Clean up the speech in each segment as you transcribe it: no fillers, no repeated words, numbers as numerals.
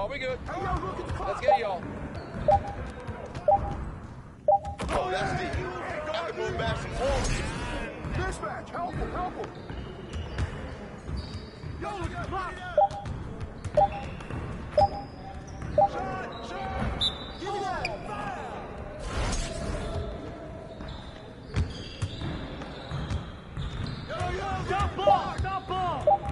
we good. Let's get y'all. Oh, that's deep. I can move back some more. Dispatch, help him, help him. Yo, look at block. Shot. Give me that. Fire. Yo, stop ball, stop ball.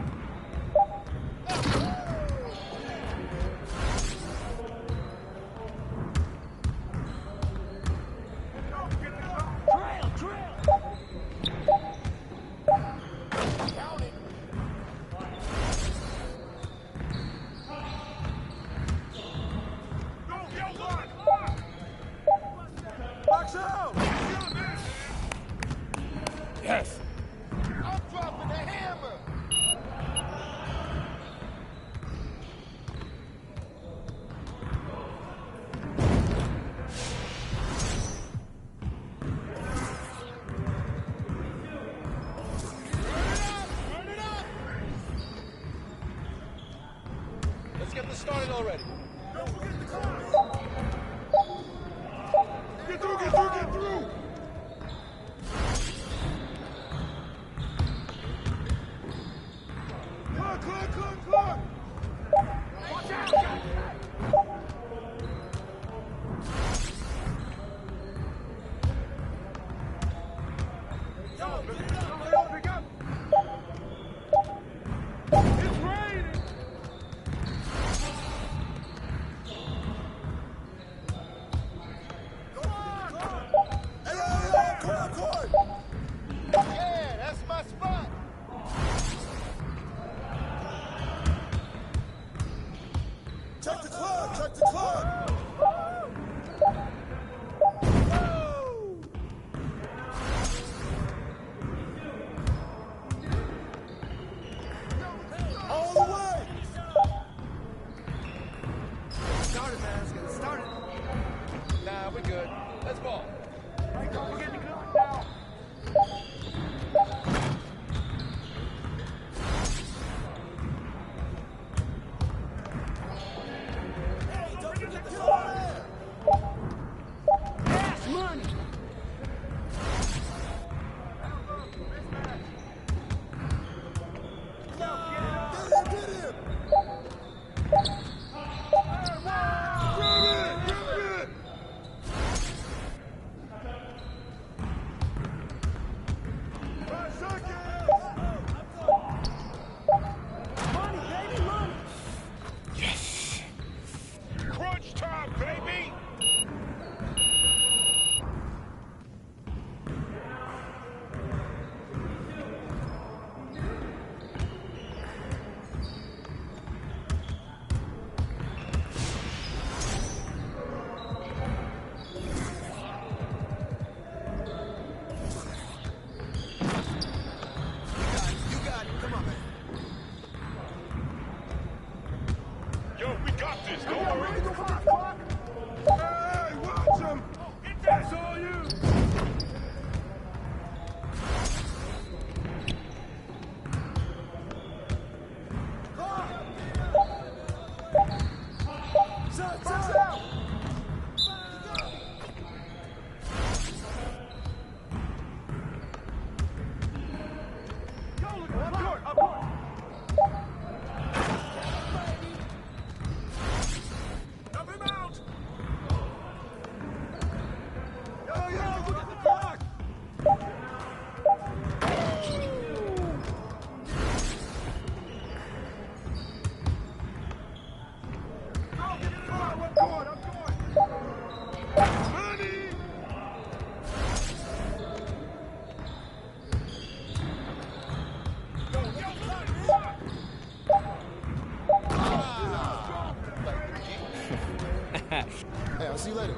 Yes. I'm dropping the hammer. Run it up. Let's get this started already. Don't forget the class. Get through. Clear. Watch out. Pick up. It's raining. Court. Yeah, that's my spot. Check the club. All the way. Started, man. Let's get it started. Nah, we're good. Let's ball. Hey, don't forget the clock now. Hey, don't forget the fire. Gas money. Get him. Money, baby, money. Yes. Crunch time, baby. You got it. Come on, man. Yo, we got this. Don't worry. Hey, watch him. That's all you. Box out. Go, look at that. Up court. Dump him out. Yo, look at the clock. Go, get the clock. Up court. Money. Go, clock. Hey, I'll see you later.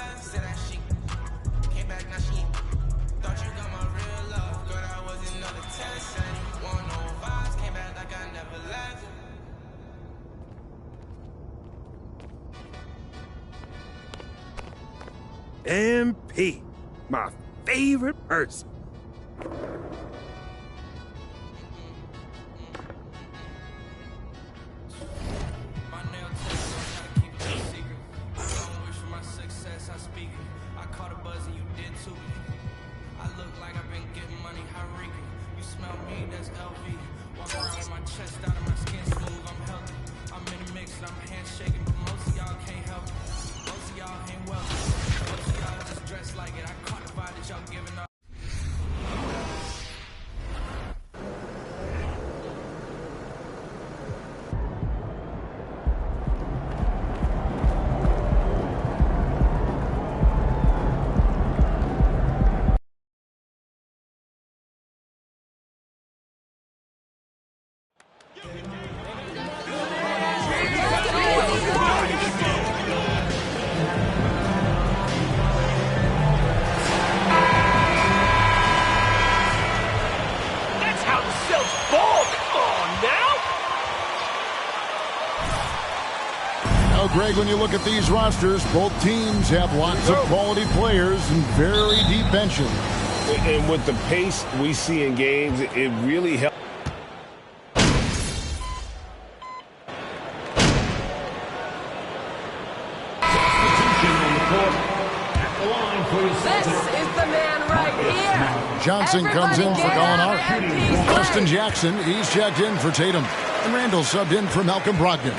left, said that she came back, now she thought you got my real love. Girl, that was another test. Said you want no vibes, came back like I never left. MP, my favorite person. My nail test, I gotta keep it a secret. Don't wish for my success, I speak it. I caught a buzz and you did too. I look like I've been getting money, Harika. You smell me, that's LV. Walk around with my chest out of my skin smooth, I'm healthy. I'm in the mix and I'm handshaking, but most of y'all can't help it. Most of y'all ain't wealthy. Most of y'all just dress like it. I caught the vibe that y'all giving up. That's how the Celtics ball. Come on now. Now, Greg, when you look at these rosters, both teams have lots of quality players and very deep benches. And with the pace we see in games, it really helps. This is the man right here. Johnson comes in for Gallinari. Gallinari. Justin Jackson, he's checked in for Tatum. And Randall subbed in for Malcolm Brogdon.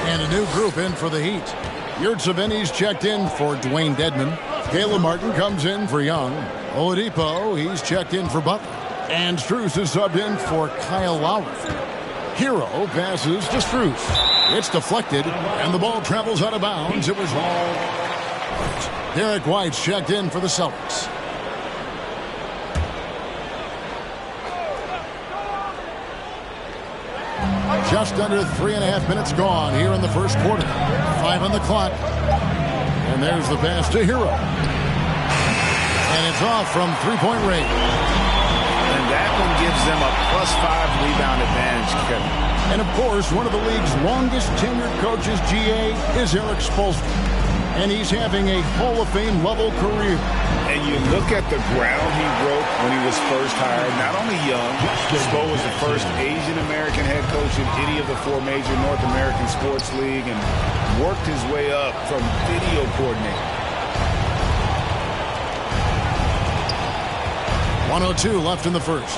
And a new group in for the Heat. Yurtseven's checked in for Dwayne Dedman. Caleb Martin comes in for Young. Oladipo, he's checked in for Butler. And Strus is subbed in for Kyle Lowry. Hero passes to Strus. It's deflected, and the ball travels out of bounds. It was all... Derek White's checked in for the Celtics. Just under 3.5 minutes gone here in the first quarter. 5 on the clock. And there's the pass to Hero. And it's off from three-point range. And that one gives them a +5 rebound advantage, Kevin. And, of course, one of the league's longest tenured coaches, GA, is Eric Spoelstra. And he's having a Hall of Fame level career. And you look at the ground he broke when he was first hired. Not only young, Spo was the first Asian-American head coach in any of the 4 major North American sports league and worked his way up from video coordinator. 1:02 left in the first.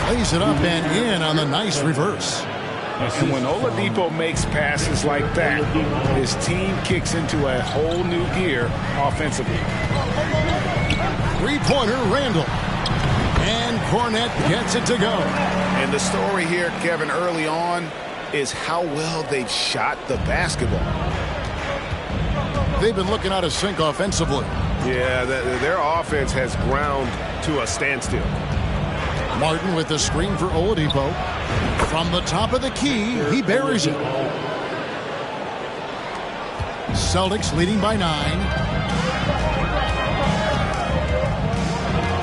Lays it up and in on the nice reverse. And when Oladipo makes passes like that, his team kicks into a whole new gear offensively. Three-pointer, Randall. And Cornette gets it to go. And the story here, Kevin, early on is how well they've shot the basketball. They've been looking out of sync offensively. Yeah, their offense has ground to a standstill. Martin with the screen for Oladipo. From the top of the key, he buries it. Celtics leading by 9.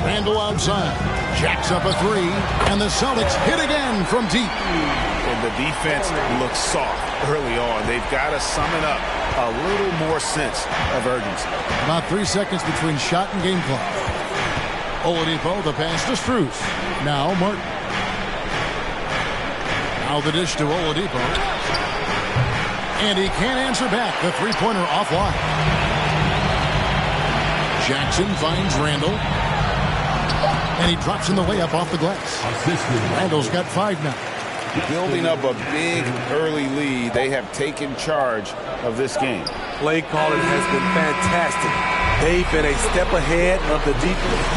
Randall outside. Jacks up a 3. And the Celtics hit again from deep. And the defense looks soft early on. They've got to summon up a little more sense of urgency. About 3 seconds between shot and game clock. Oladipo, the pass to Strus. Now Martin. Now the dish to Oladipo. And he can't answer back. The three-pointer offline. Jackson finds Randall. And he drops in the layup off the glass. Randall's got 5 now. Building up a big early lead, they have taken charge of this game. Play calling has been fantastic. They've been a step ahead of the defense.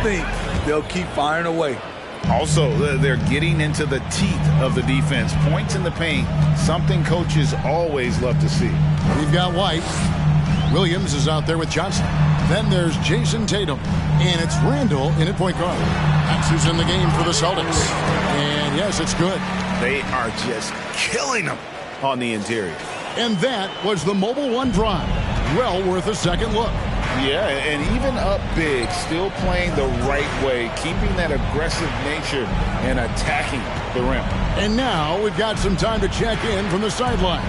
think they'll keep firing away. Also, they're getting into the teeth of the defense. Points in the paint, something coaches always love to see. We've got White. Williams is out there with Johnson. Then there's Jason Tatum. And it's Randall in at point guard. That's who's in the game for the Celtics. And yes, it's good. They are just killing them on the interior. And that was the Mobile One drive. Well worth a second look. Yeah, and even up big, still playing the right way, keeping that aggressive nature and attacking the rim. And now we've got some time to check in from the sideline.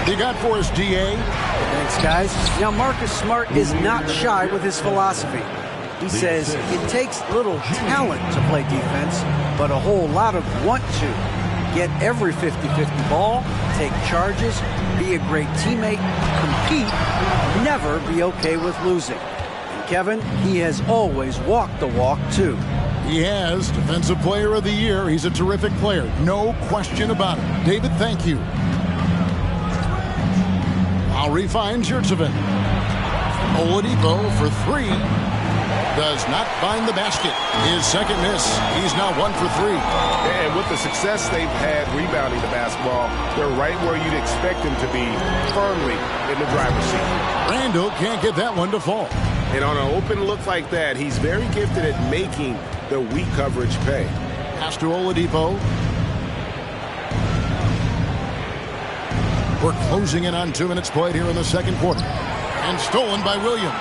You got for us, DA? Thanks, guys. Now, Marcus Smart is not shy with his philosophy. He says it takes little talent to play defense, but a whole lot of want to. Get every 50-50 ball, take charges, be a great teammate, compete, never be okay with losing. And Kevin, he has always walked the walk, too. He has. Defensive Player of the Year. He's a terrific player. No question about it. David, thank you. Lowry finds Yurtseven. Oladipo for three. Does not find the basket. His second miss. He's now 1 for 3. And with the success they've had rebounding the basketball, they're right where you'd expect them to be, firmly in the driver's seat. Randall can't get that one to fall. And on an open look like that, he's very gifted at making the weak coverage pay. Pass to Oladipo. We're closing in on 2 minutes played here in the second quarter. And stolen by Williams.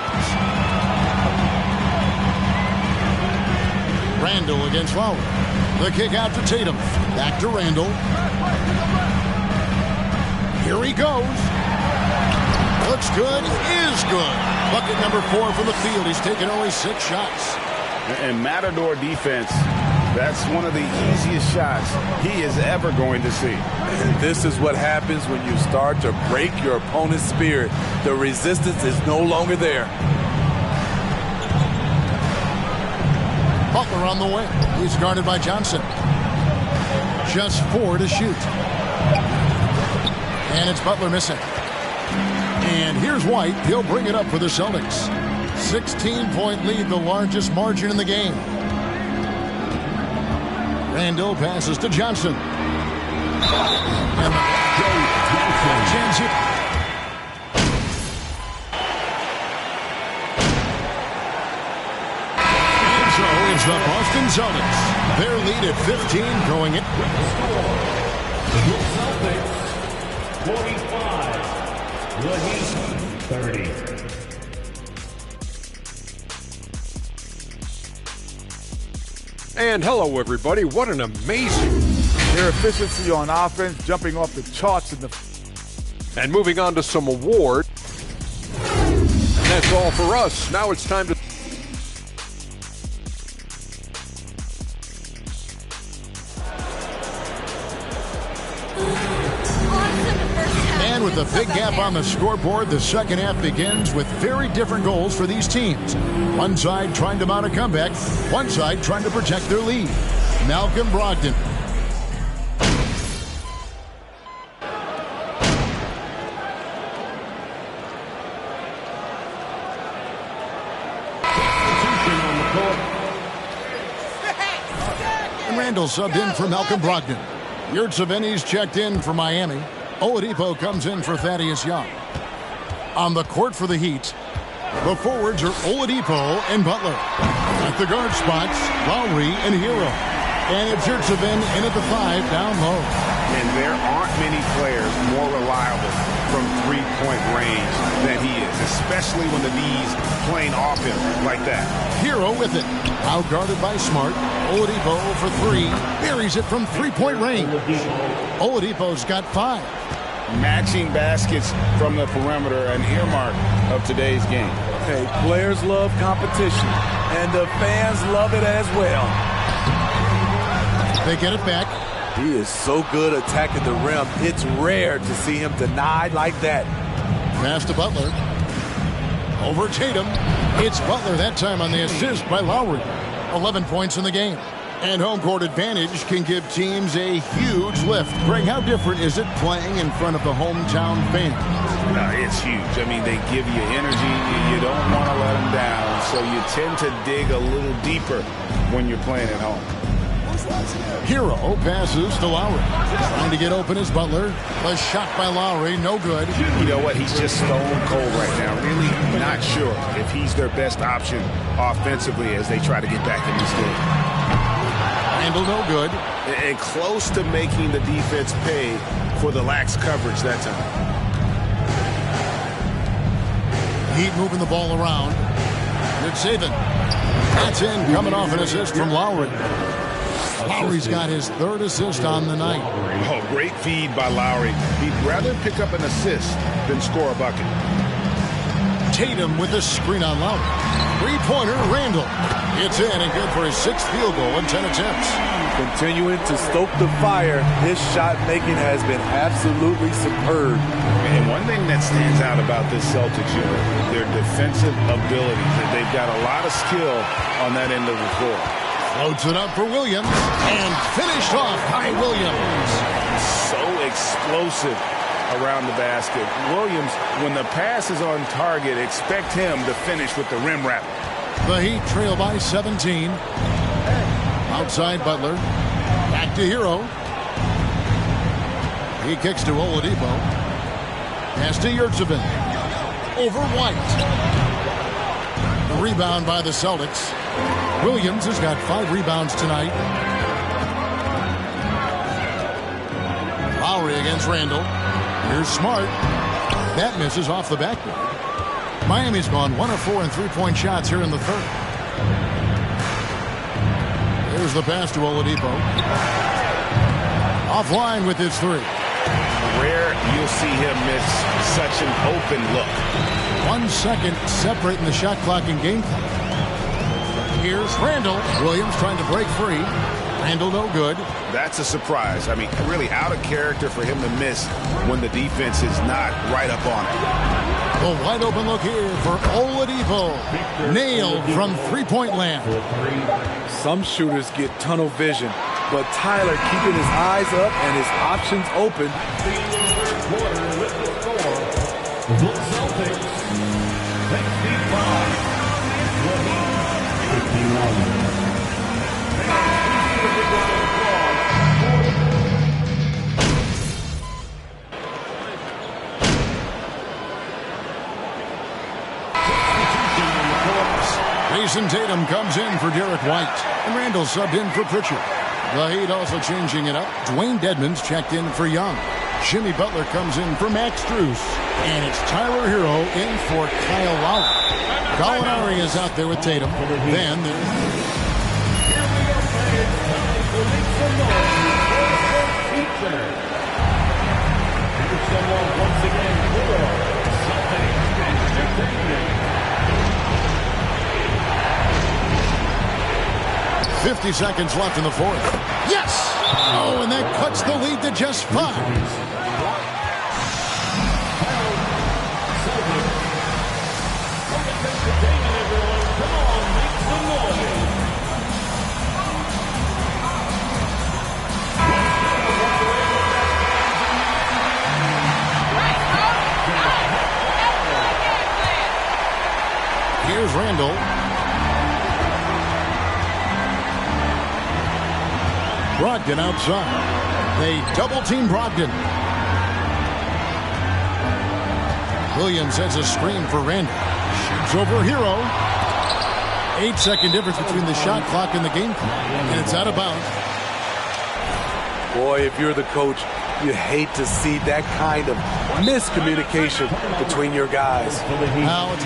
Randall against Lowry. The kick out to Tatum. Back to Randall. Here he goes. Looks good. Is good. Bucket number 4 from the field. He's taken only 6 shots. And Matador defense, that's one of the easiest shots he is ever going to see. And this is what happens when you start to break your opponent's spirit. The resistance is no longer there. Butler on the wing. He's guarded by Johnson. Just 4 to shoot. And it's Butler missing. And here's White. He'll bring it up for the Celtics. 16-point lead, the largest margin in the game. Randall passes to Johnson. And chance it. It's the Boston Celtics. Their lead at 15, growing it. The Celtics, 45. The Heat, 30. And hello, everybody. What an amazing... Their efficiency on offense jumping off the charts in the... And moving on to some award. And that's all for us. Now it's time to... And with a big gap on the scoreboard, the second half begins with very different goals for these teams. One side trying to mount a comeback, one side trying to protect their lead. Malcolm Brogdon. And Randall subbed in for Malcolm Brogdon. Yurtseven's checked in for Miami. Oladipo comes in for Thaddeus Young. On the court for the Heat, the forwards are Oladipo and Butler. At the guard spots, Lowry and Hero. And it's Yurtseven in at the 5 down low. And there aren't many players more reliable from three-point range than he is, especially when the D's playing off him like that. Hero with it. Out guarded by Smart. Oladipo for 3. Buries it from three-point range. Oladipo's got 5. Matching baskets from the perimeter, an earmark of today's game. Hey, players love competition, and the fans love it as well. They get it back. He is so good attacking the rim. It's rare to see him denied like that. Pass to Butler. Over Tatum. It's Butler that time on the assist by Lowry. 11 points in the game. And home court advantage can give teams a huge lift. Greg, how different is it playing in front of the hometown fans? It's huge. I mean, they give you energy. You don't want to let them down, so you tend to dig a little deeper when you're playing at home. Hero passes to Lowry. Trying to get open is Butler. A shot by Lowry, no good. You know what? He's just stone cold right now. Really not sure if he's their best option offensively as they try to get back in this game. Handle no good. And close to making the defense pay for the lax coverage that time. Heat moving the ball around. It's Saban. That's in, coming off an assist from Lowry. Lowry's got his third assist on the night. Oh, great feed by Lowry. He'd rather pick up an assist than score a bucket. Tatum with the screen on Lowry. Three-pointer, Randall. It's in and good for his 6th field goal in 10 attempts. Continuing to stoke the fire, his shot making has been absolutely superb. And one thing that stands out about this Celtics unit, their defensive ability. They've got a lot of skill on that end of the floor. Floats it up for Williams and finished off by Williams. So explosive around the basket. Williams, when the pass is on target, expect him to finish with the rim wrap. The Heat trail by 17. Outside Butler. Back to Hero. He kicks to Oladipo. Pass to Yurtsevin. Over White. The rebound by the Celtics. Williams has got 5 rebounds tonight. Lowry against Randall. Here's Smart. That misses off the backboard. Miami's gone 1 of 4 in three-point shots here in the third. There's the pass to Oladipo. Offline with his 3. Rare you'll see him miss such an open look. 1 second separating the shot clock and game clock. Here's Randall. Williams trying to break free. Randall no good. That's a surprise. I mean, really out of character for him to miss when the defense is not right up on it. The wide open look here for Oladipo. Nailed from three-point land. Some shooters get tunnel vision, but Tyler keeping his eyes up and his options open. The Celtics 65. 51. Jason Tatum comes in for Derek White. And Randall subbed in for Pritchard. The Heat also changing it up. Dwayne Dedmon's checked in for Young. Jimmy Butler comes in for Max Strus. And it's Tyler Hero in for Kyle Lowry. Gallinari is out there with Tatum. Then there's... Once again, 50 seconds left in the fourth. Yes! Oh, and that cuts the lead to just 5. Here's Randall. Brogdon outside. They double-team Brogdon. Williams has a screen for Randall. Shoots over Hero. 8-second difference between the shot clock and the game clock. And it's out of bounds. Boy, if you're the coach, you hate to see that kind of miscommunication between your guys. Now it's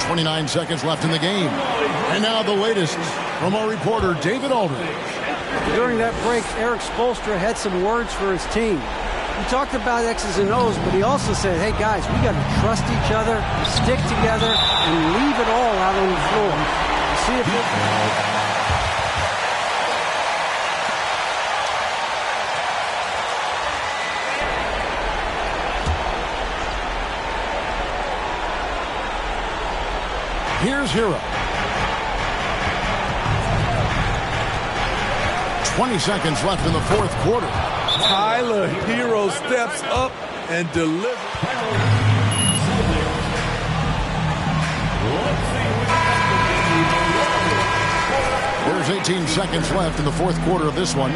29 seconds left in the game. And now the latest from our reporter, David Aldridge. During that break, Eric Spoelstra had some words for his team. He talked about X's and O's, but he also said, hey, guys, we got to trust each other, stick together, and leave it all out on the floor. See if it... Hero. 20 seconds left in the fourth quarter. Tyler Hero steps up and delivers. There's 18 seconds left in the fourth quarter of this one.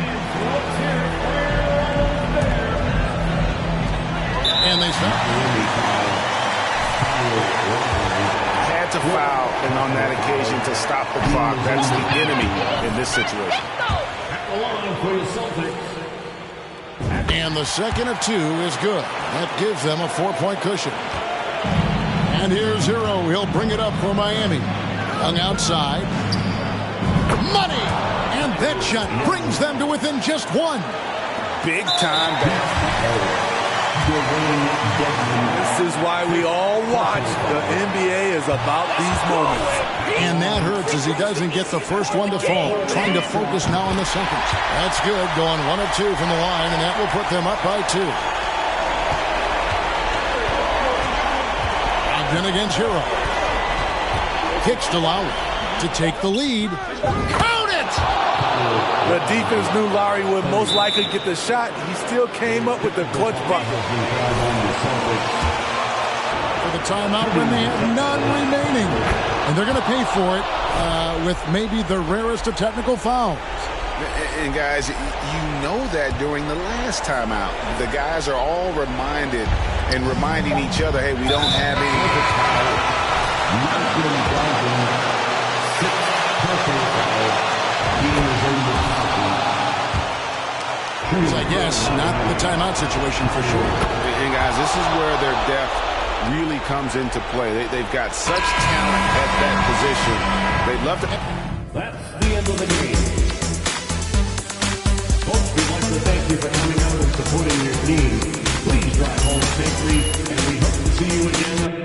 And they stop. Had to foul, and on that occasion to stop the clock. That's the enemy in this situation. And the second of two is good. That gives them a 4-point cushion. And here's Hero. He'll bring it up for Miami. Young outside. Money! And that shot brings them to within just one. Big time back. This is why we all watch. The NBA is about these moments. And that hurts as he doesn't get the first one to fall. Trying to focus now on the second. That's good. Going 1 of 2 from the line, and that will put them up by 2. Again against Hero. Kicks to Lowry to take the lead. Count it! The defense knew Lowry would most likely get the shot. He still came up with the clutch bucket. For the timeout when they have none remaining. And they're going to pay for it with maybe the rarest of technical fouls. And guys, you know that during the last timeout, the guys are all reminded and reminding each other, hey, we don't have any. I guess not the timeout situation for sure. And guys, this is where their depth really comes into play. They've got such talent at that position. They'd love to. That's the end of the game. Folks, we'd like to thank you for coming out and supporting your team. Please drive home safely, and we hope to see you again.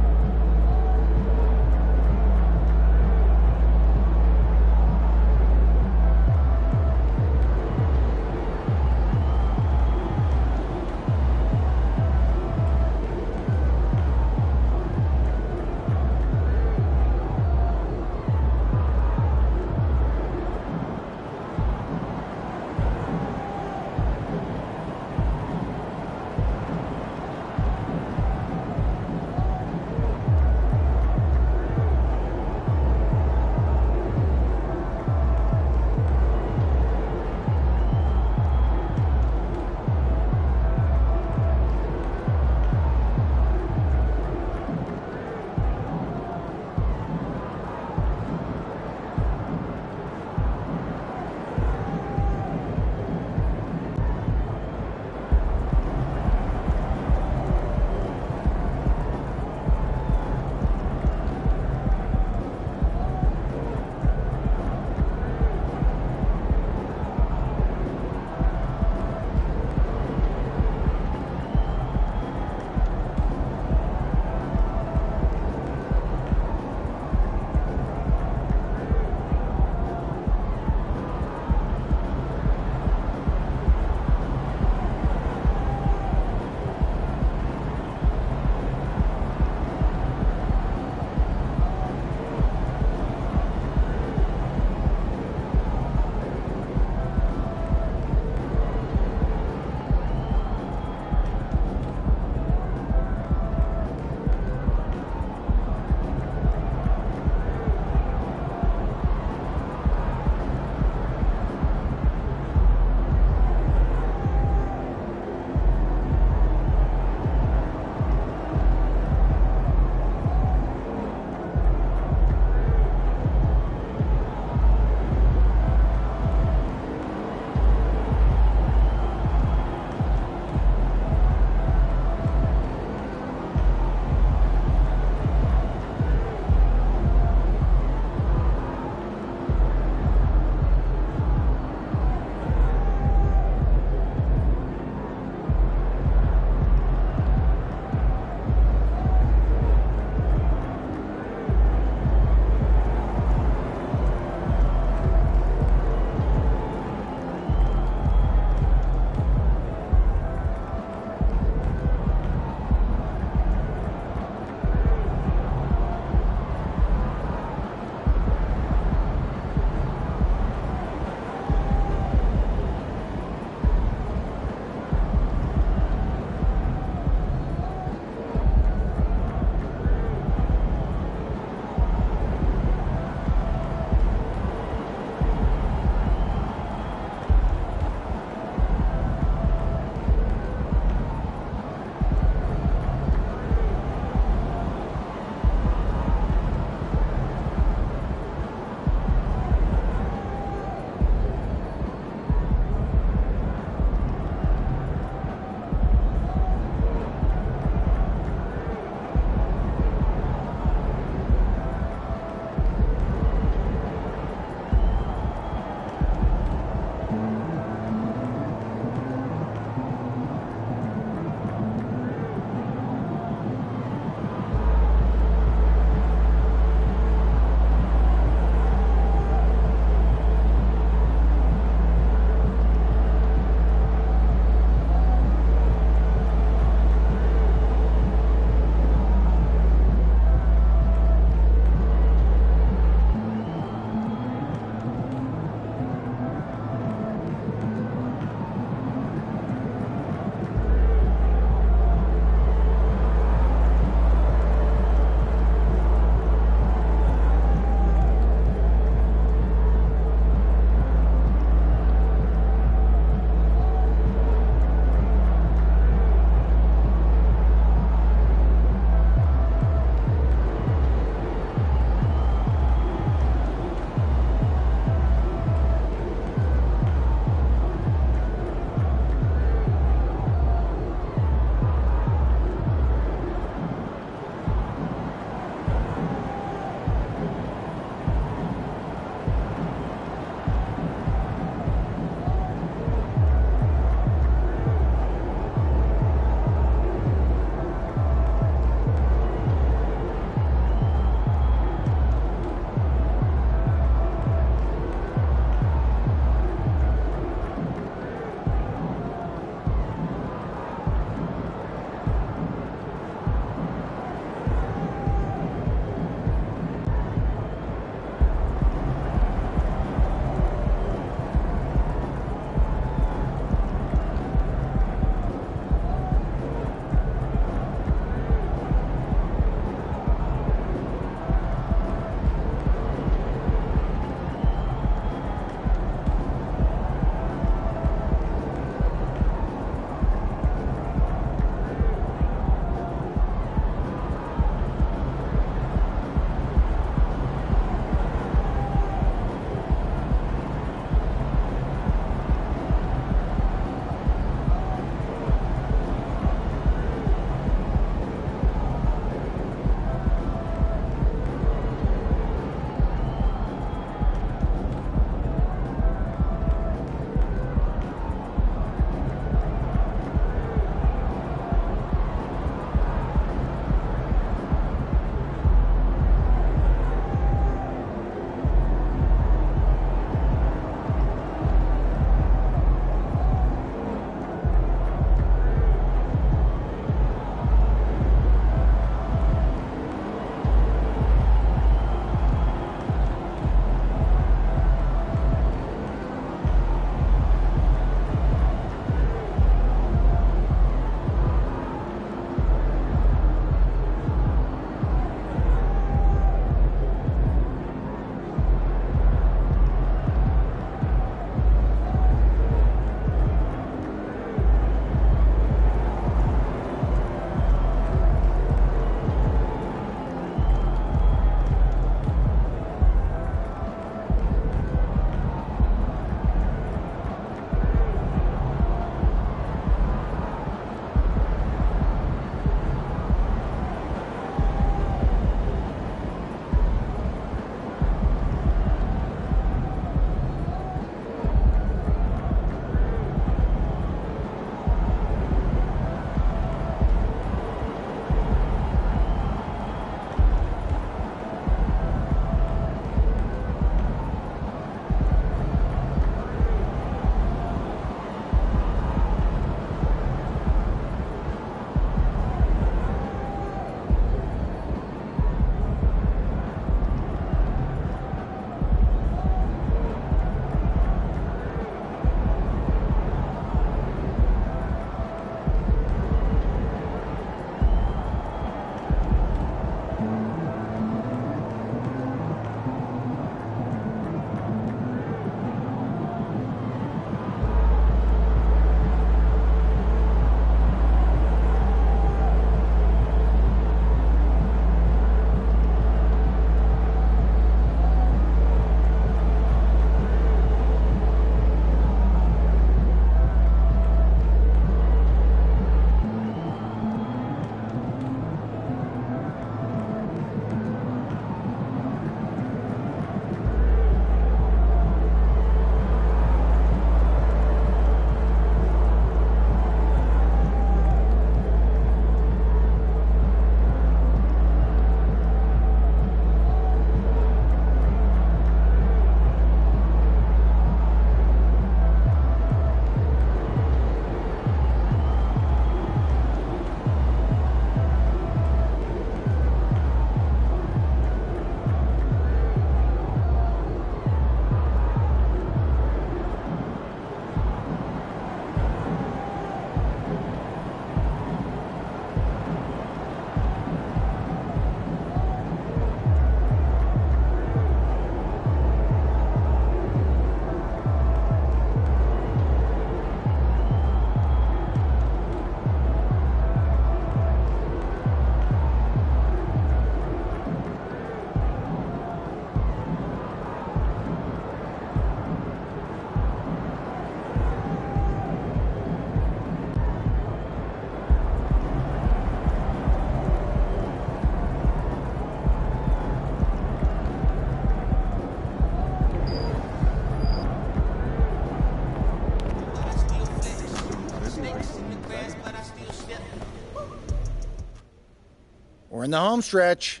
We're in the home stretch.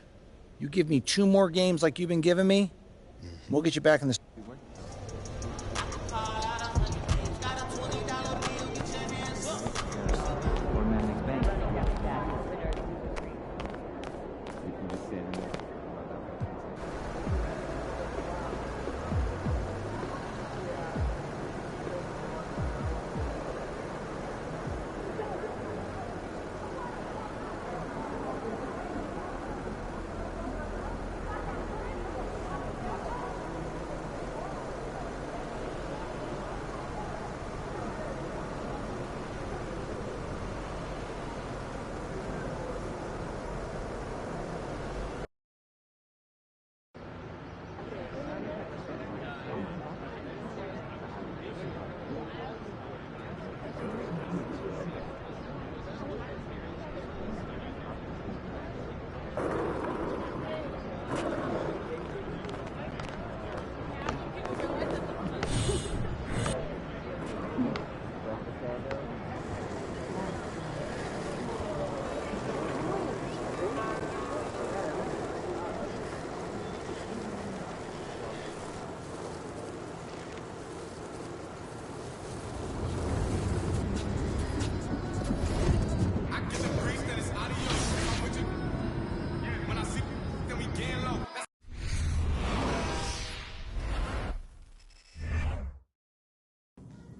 You give me 2 more games like you've been giving me, we'll get you back in the...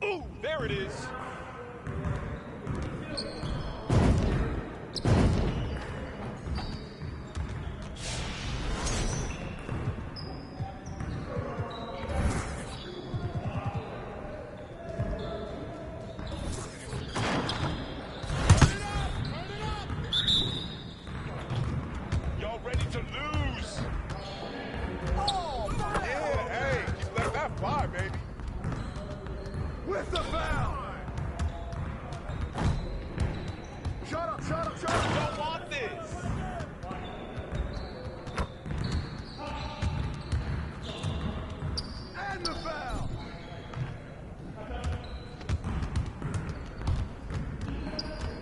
Ooh, there it is. Y'all ready to lose? Oh, yeah, hey, you let that fly, baby. With the foul! Shut up, shut up, shut up! Don't want this! And the foul!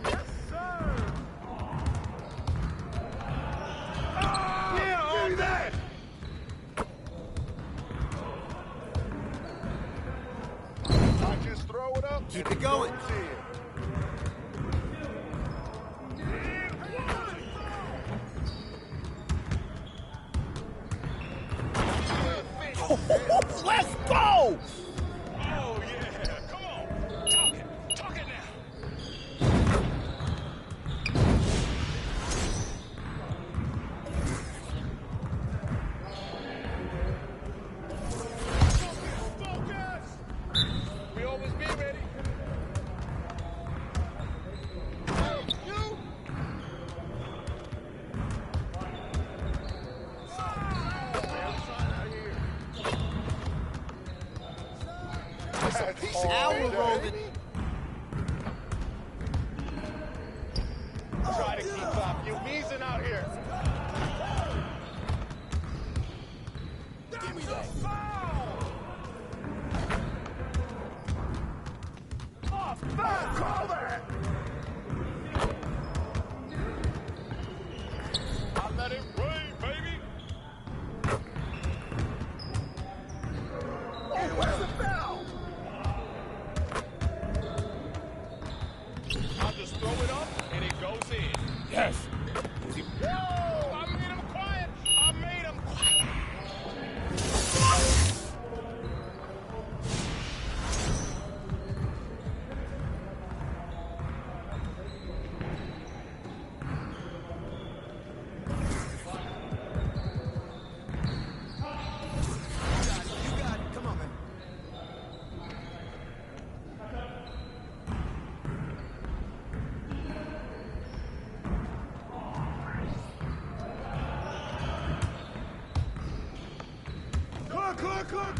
Yes, sir! Oh, yeah, on that! I just throw it up. Keep it going. Let's go! Oh, yeah. Come on. Talk it now. Focus! We always be ready. Hey, you! Now we're rolling. Try to keep up. You're wheezing out here. Give me that. Oh, foul! Call that! I let it rain, baby. Oh, where's the foul? I'll just throw it up and it goes in. Yes. Whoa! I made him quiet. I made him quiet. You got it. Come on, man.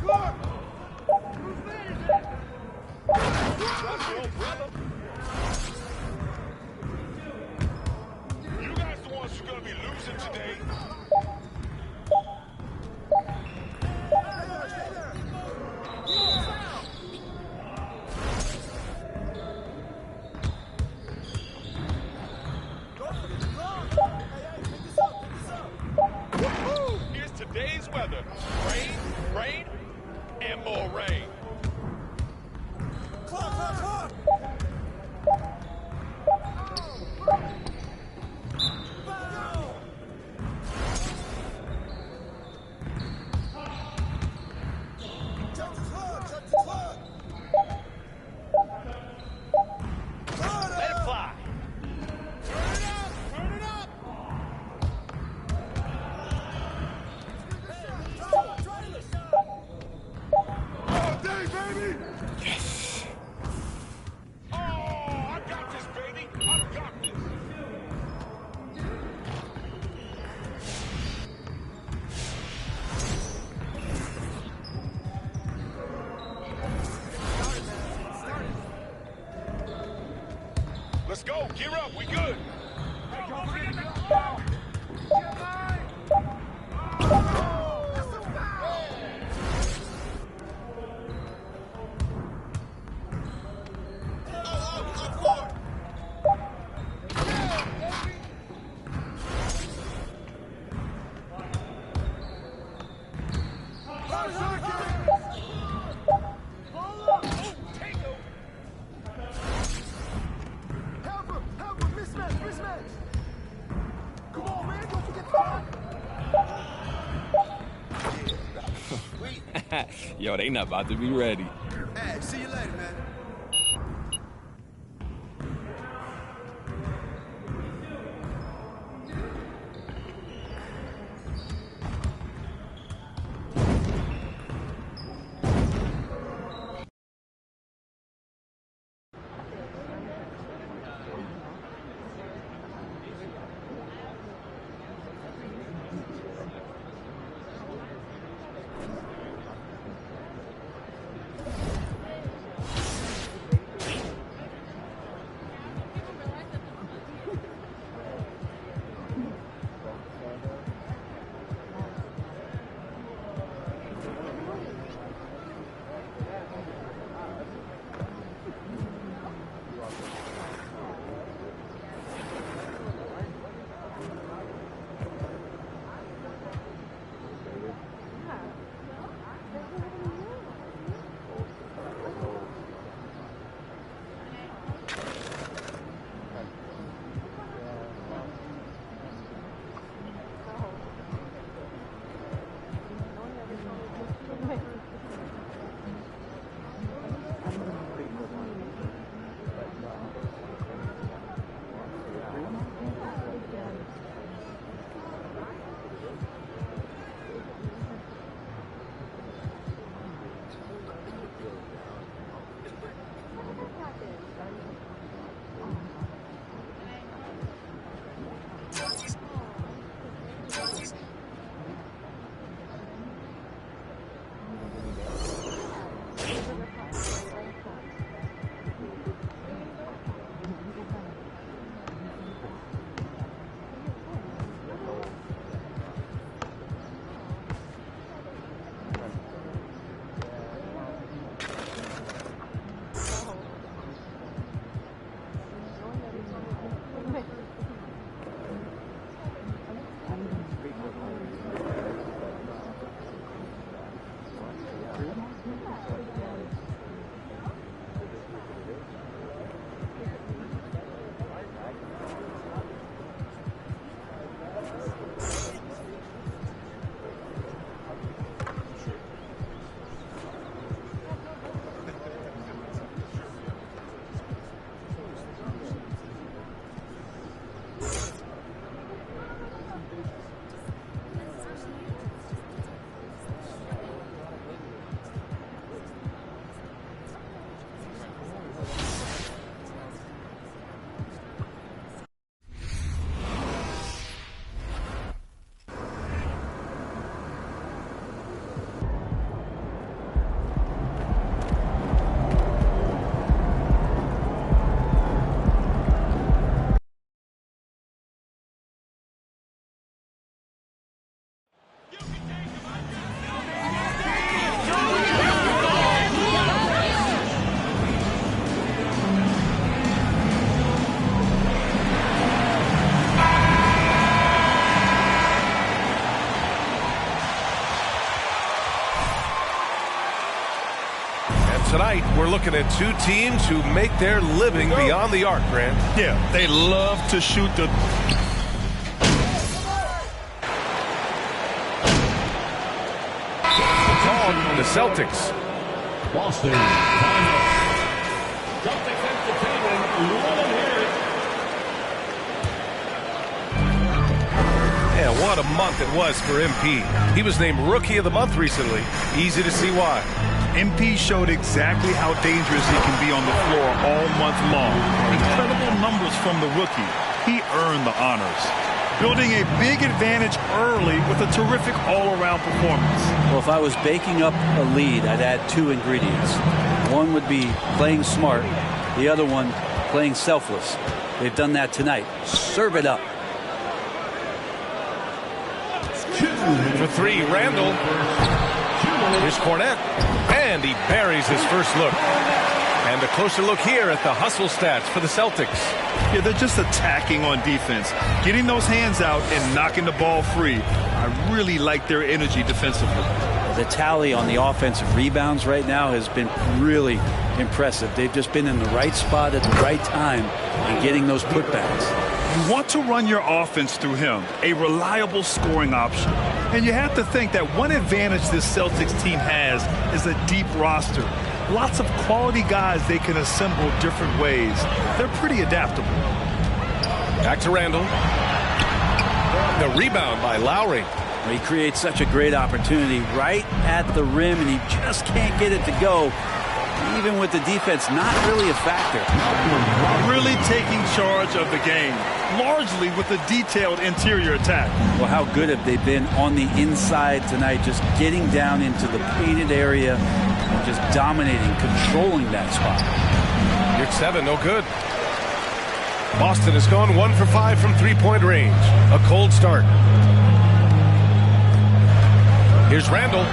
Clark! You guys the ones who are gonna be losing today. Let's go. Gear up. We good. Yo, they not about to be ready. Hey, see you later, man. Tonight, we're looking at two teams who make their living beyond the arc, Grant. Yeah, they love to shoot the... Called the Celtics. Boston, timeout. Celtics entertaining, loving here. Yeah, what a month it was for MP. He was named Rookie of the Month recently. Easy to see why. MP showed exactly how dangerous he can be on the floor all month long. Incredible numbers from the rookie. He earned the honors, building a big advantage early with a terrific all-around performance. Well, if I was baking up a lead, I'd add two ingredients. One would be playing smart. The other one, playing selfless. They've done that tonight. Serve it up. For three, Randall. Here's Cornette. And he buries his first look. And a closer look here at the hustle stats for the Celtics. Yeah, they're just attacking on defense. Getting those hands out and knocking the ball free. I really like their energy defensively. The tally on the offensive rebounds right now has been really impressive. They've just been in the right spot at the right time and getting those putbacks. You want to run your offense through him, a reliable scoring option. And you have to think that one advantage this Celtics team has is a deep roster. Lots of quality guys they can assemble different ways. They're pretty adaptable. Back to Randall. The rebound by Lowry. He creates such a great opportunity right at the rim, and he just can't get it to go. Even with the defense not really a factor. Really taking charge of the game, largely with a detailed interior attack. Well, how good have they been on the inside tonight, just getting down into the painted area and just dominating, controlling that spot. You're 7, no good. Boston has gone 1 for 5 from three-point range. A cold start. Here's Randall.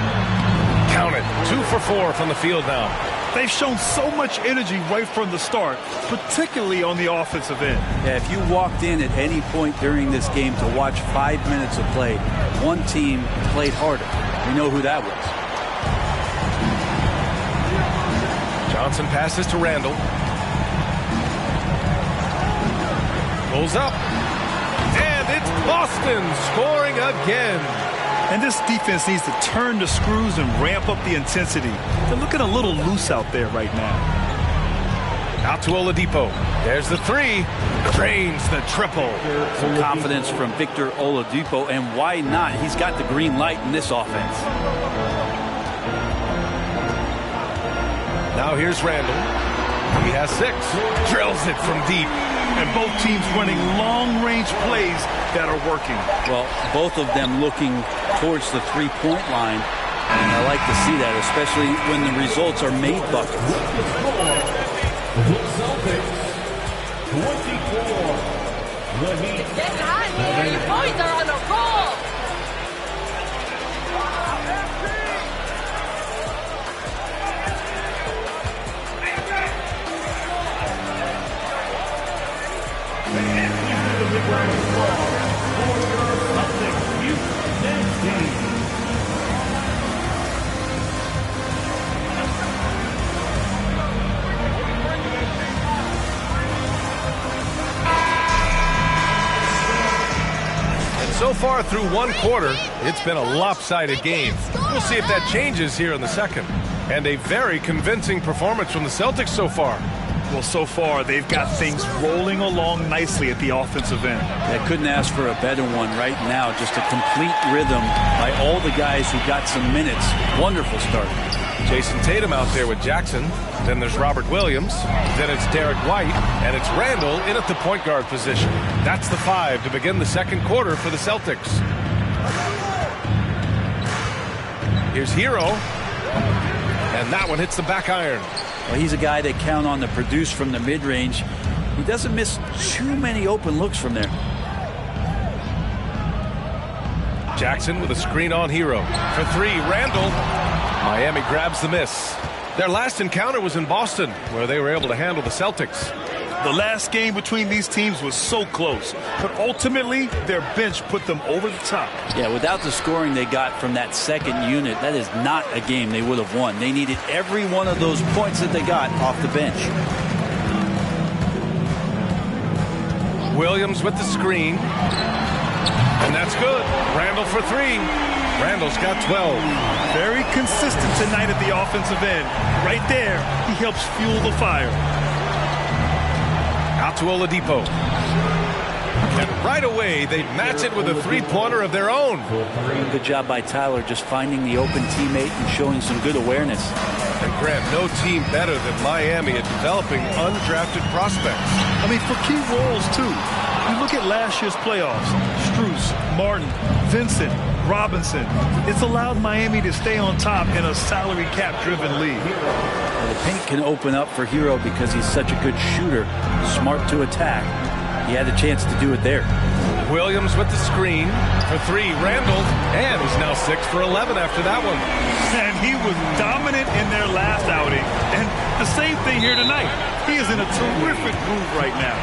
Count it. 2 for 4 from the field now. They've shown so much energy right from the start, particularly on the offensive end. Yeah, if you walked in at any point during this game to watch 5 minutes of play, one team played harder. We know who that was. Johnson passes to Randall. Pulls up. And it's Boston scoring again. And this defense needs to turn the screws and ramp up the intensity. They're looking a little loose out there right now. Out to Oladipo. There's the three. Drains the triple. Some confidence from Victor Oladipo, and why not? He's got the green light in this offense. Now here's Randall. He has 6. Drills it from deep. And both teams running long-range plays that are working. Well, both of them looking towards the three-point line. And I like to see that, especially when the results are made buckets. Getting hot here. You boys are on a roll. So far through one quarter, it's been a lopsided game. We'll see if that changes here in the second. And a very convincing performance from the Celtics so far. Well, so far, they've got things rolling along nicely at the offensive end. I couldn't ask for a better one right now. Just a complete rhythm by all the guys who got some minutes. Wonderful start. Jason Tatum out there with Jackson. Then there's Robert Williams. Then it's Derek White. And it's Randall in at the point guard position. That's the 5 to begin the second quarter for the Celtics. Here's Hero. And that one hits the back iron. Well, he's a guy they count on to produce from the mid-range. He doesn't miss too many open looks from there. Jackson with a screen on Hero. For 3, Randall. Miami grabs the miss. Their last encounter was in Boston, where they were able to handle the Celtics. The last game between these teams was so close, but ultimately their bench put them over the top. Yeah, without the scoring they got from that second unit, that is not a game they would have won. They needed every one of those points that they got off the bench. Williams with the screen. And that's good. Randall for 3. Randall's got 12. Very consistent tonight at the offensive end. Right there, he helps fuel the fire. Out to Oladipo. And right away, they match it with a three-pointer of their own. Good job by Tyler just finding the open teammate and showing some good awareness. And Grant, no team better than Miami at developing undrafted prospects. I mean, for key roles, too. You look at last year's playoffs. Strus, Martin, Vincent, Robinson. It's allowed Miami to stay on top in a salary cap-driven league. Well, the paint can open up for Hero because he's such a good shooter, smart to attack. He had a chance to do it there. Williams with the screen for three. Randall, and he's now 6 for 11 after that one. And he was dominant in their last outing. And the same thing here tonight. He is in a terrific groove right now.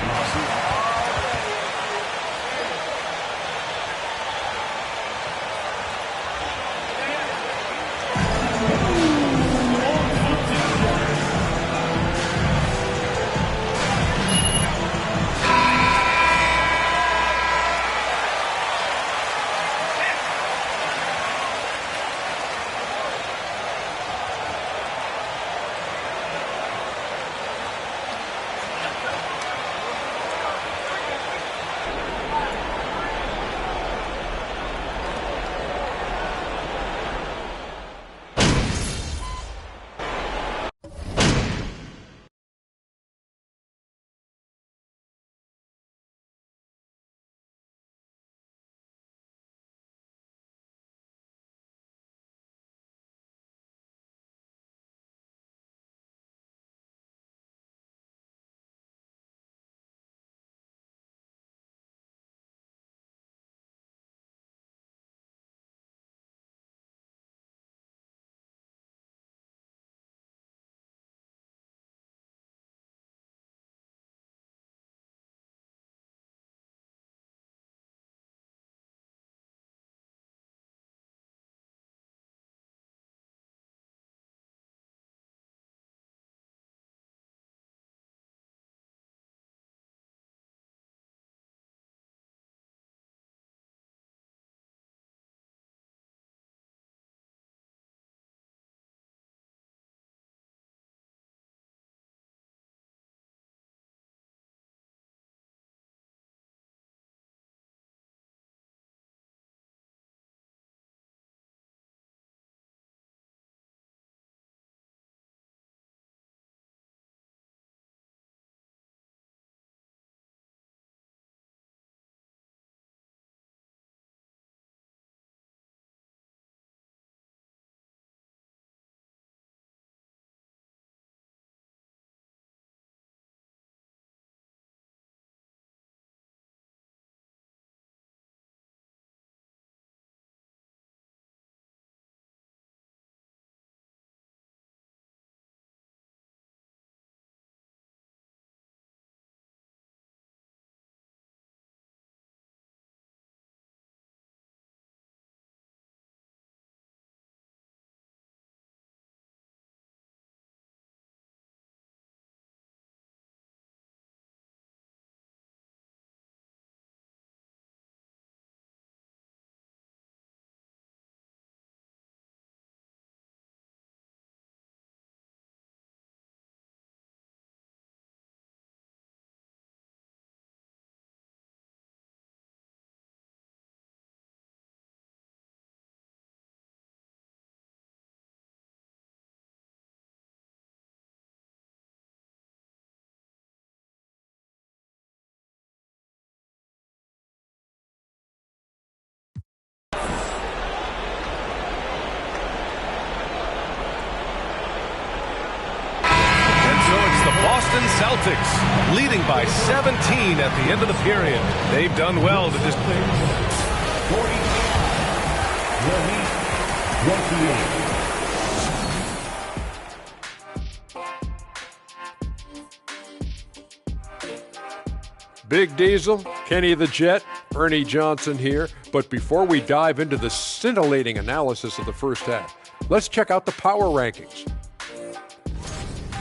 Boston Celtics leading by 17 at the end of the period. They've done well to just... 28. Big Diesel, Kenny the Jet, Ernie Johnson here. But before we dive into the scintillating analysis of the first half, let's check out the power rankings.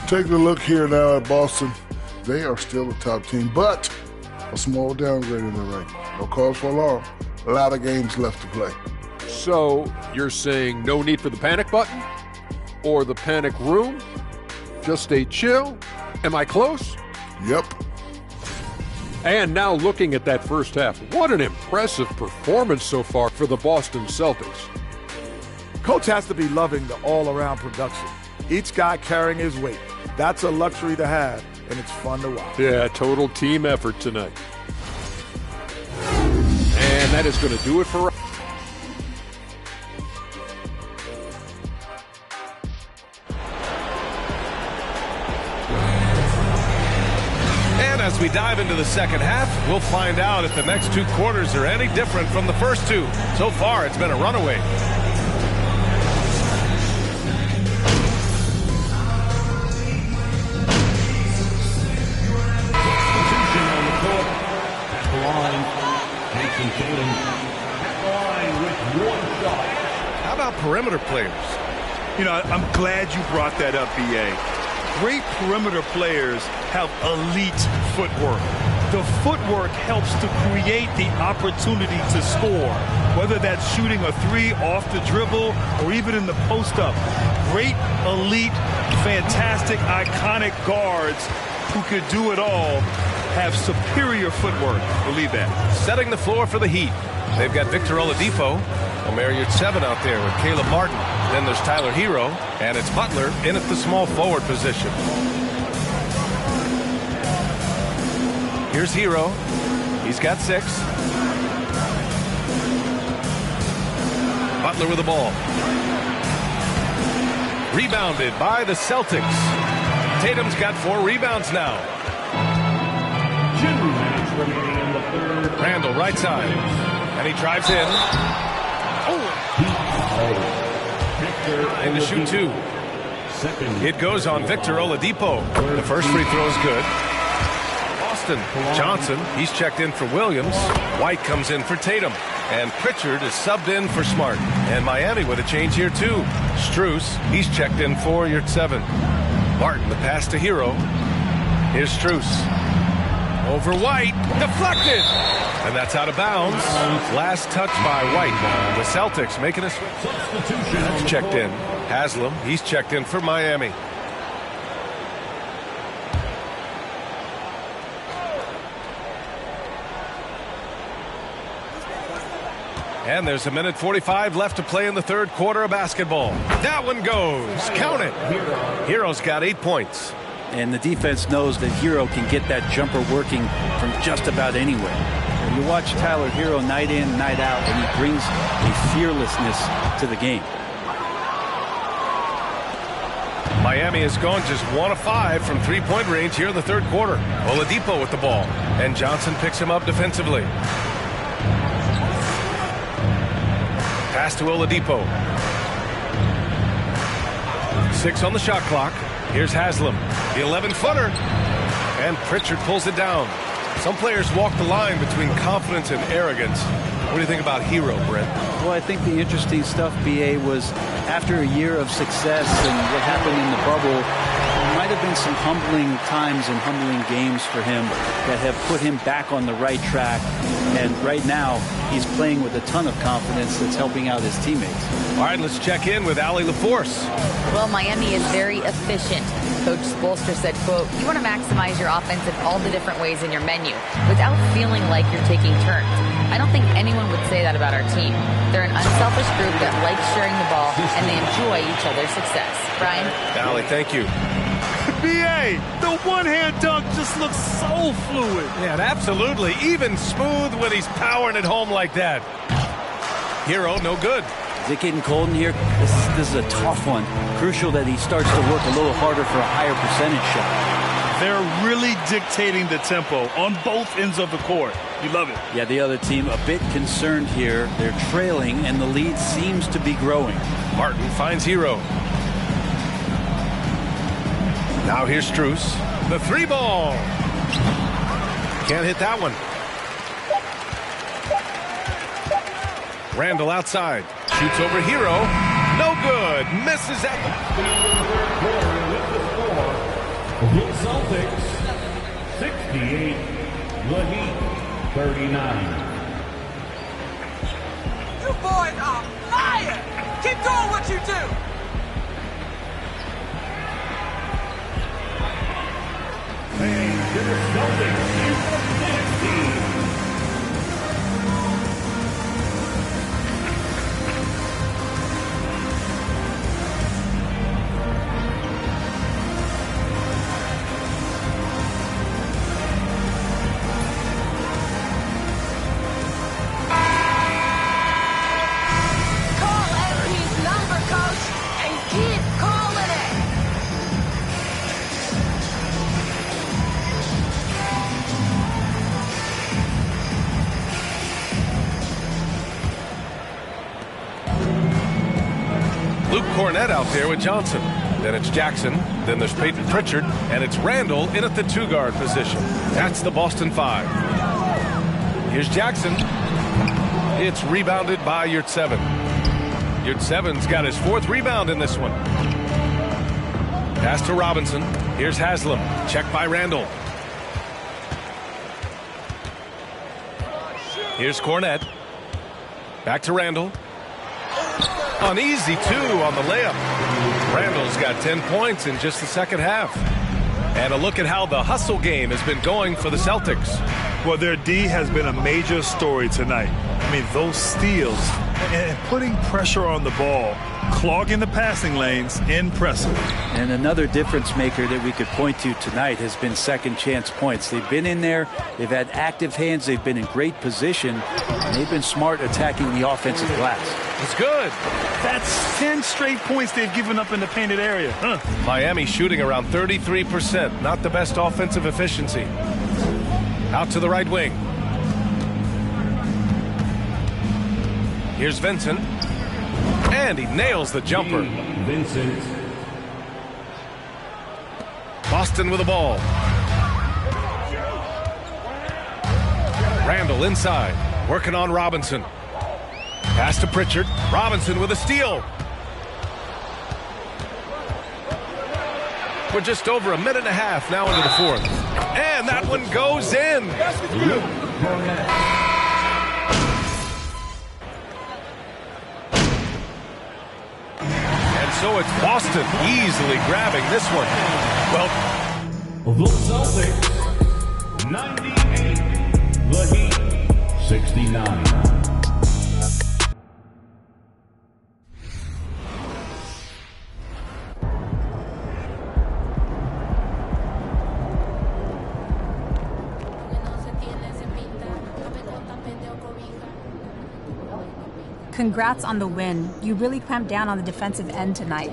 Taking a look here now at Boston, they are still the top team, but a small downgrade in their ranking. No cause for alarm. A lot of games left to play. So you're saying no need for the panic button? Or the panic room? Just stay chill? Am I close? Yep. And now looking at that first half, what an impressive performance so far for the Boston Celtics. Coach has to be loving the all-around production. Each guy carrying his weight. That's a luxury to have, and it's fun to watch. Yeah, total team effort tonight. And that is going to do it for us. we dive into the second half, we'll find out if the next two quarters are any different from the first two. So far, it's been a runaway. How about perimeter players? You know, I'm glad you brought that up, B.A. Great perimeter players have elite footwork. The footwork helps to create the opportunity to score, whether that's shooting a three off the dribble or even in the post-up. Great, elite, fantastic, iconic guards who could do it all have superior footwork. Believe that. Setting the floor for the Heat. They've got Victor Oladipo, Omer Yurtseven out there with Caleb Martin. Then there's Tyler Hero, and it's Butler in at the small forward position. Here's Hero. He's got 6. Butler with the ball. Rebounded by the Celtics. Tatum's got 4 rebounds now. Randall right side. And he drives in. And to shoot 2. It goes on Victor Oladipo. The first free throw is good. Austin Johnson, he's checked in for Williams. White comes in for Tatum. And Pritchard is subbed in for Smart. And Miami with a change here too. Strus, he's checked in for Yurtseven. Martin, the pass to Hero. Here's Strus. Over White, deflected, and that's out of bounds. Last touch by White. The Celtics making a switch. That's checked in. Haslam, he's checked in for Miami. And there's 1:45 left to play in the third quarter of basketball. That one goes. Count it. Hero's got 8 points. And the defense knows that Hero can get that jumper working from just about anywhere. You watch Tyler Hero night in, night out, and he brings a fearlessness to the game. Miami has gone just 1 of 5 from three-point range here in the third quarter. Oladipo with the ball, and Johnson picks him up defensively. Pass to Oladipo. 6 on the shot clock. Here's Haslam, the 11-footer, and Pritchard pulls it down. Some players walk the line between confidence and arrogance. What do you think about Hero, Brent? Well, I think the interesting stuff, B.A., was after a year of success and what happened in the bubble, there might have been some humbling times and humbling games for him that have put him back on the right track. And right now, he's playing with a ton of confidence that's helping out his teammates. All right, let's check in with Allie LaForce. Well, Miami is very efficient. Coach Spoelstra said, quote, "You want to maximize your offense in all the different ways in your menu without feeling like you're taking turns." I don't think anyone would say that about our team. They're an unselfish group that likes sharing the ball, and they enjoy each other's success. Brian? Allie, thank you. B.A., the one-hand dunk just looks so fluid. Yeah, absolutely. Even smooth when he's powering it home like that. Hero, no good. Is it getting cold in here? This is a tough one. Crucial that he starts to work a little harder for a higher percentage shot. They're really dictating the tempo on both ends of the court. You love it. Yeah, the other team a bit concerned here. They're trailing, and the lead seems to be growing. Martin finds Hero. Now here's Strus. The 3-ball. Can't hit that one. Randall outside. Shoots over Hero. No good. Misses at the Celtics, 68. The Heat, 39. You boys are fire! Keep doing what you do! And the Celtics, 16. Luke Cornett out there with Johnson. Then it's Jackson. Then there's Peyton Pritchard. And it's Randall in at the 2-guard position. That's the Boston 5. Here's Jackson. It's rebounded by Yurtseven. Yurtseven's got his 4th rebound in this one. Pass to Robinson. Here's Haslam. Check by Randall. Here's Cornett. Back to Randall. An easy 2 on the layup. Randall's got 10 points in just the second half. And a look at how the hustle game has been going for the Celtics. Well, their D has been a major story tonight. I mean, those steals and putting pressure on the ball, clogging the passing lanes, impressive. And another difference maker that we could point to tonight has been second chance points. They've been in there, they've had active hands, they've been in great position, and they've been smart attacking the offensive glass. It's good. That's 10 straight points they've given up in the painted area. Miami shooting around 33%. Not the best offensive efficiency. Out to the right wing. Here's Vincent. And he nails the jumper. Vincent. Boston with the ball. Randall inside. Working on Robinson. Pass to Pritchard. Robinson with a steal. We're just over a minute and a half now into the 4th. And that one goes in. And so it's Boston easily grabbing this one. Well, the Celtics, 98. The Heat, 69. Congrats on the win. You really clamped down on the defensive end tonight.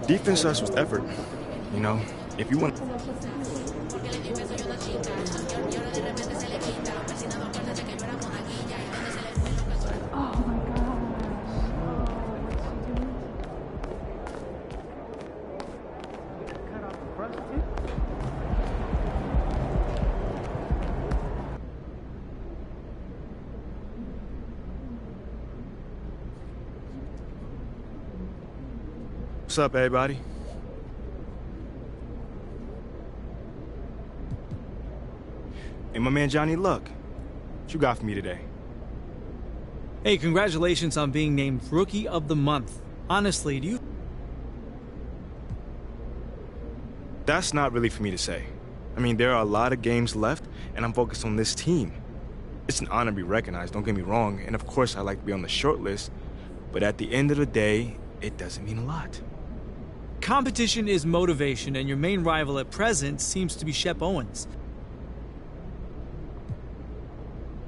Defense starts with effort. You know, if you want... What's up, everybody? Hey, my man Johnny Luck. What you got for me today? Hey, congratulations on being named Rookie of the Month. Honestly, do you... That's not really for me to say. I mean, there are a lot of games left, and I'm focused on this team. It's an honor to be recognized, don't get me wrong, and of course I'd like to be on the short list, but at the end of the day, it doesn't mean a lot. Competition is motivation, and your main rival at present seems to be Shep Owens.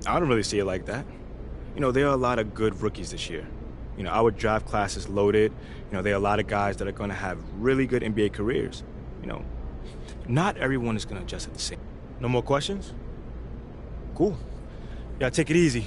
I don't really see it like that. You know, there are a lot of good rookies this year. You know, our draft class is loaded. You know, there are a lot of guys that are going to have really good NBA careers. You know, not everyone is going to adjust at the same. No more questions? Cool. Yeah, take it easy.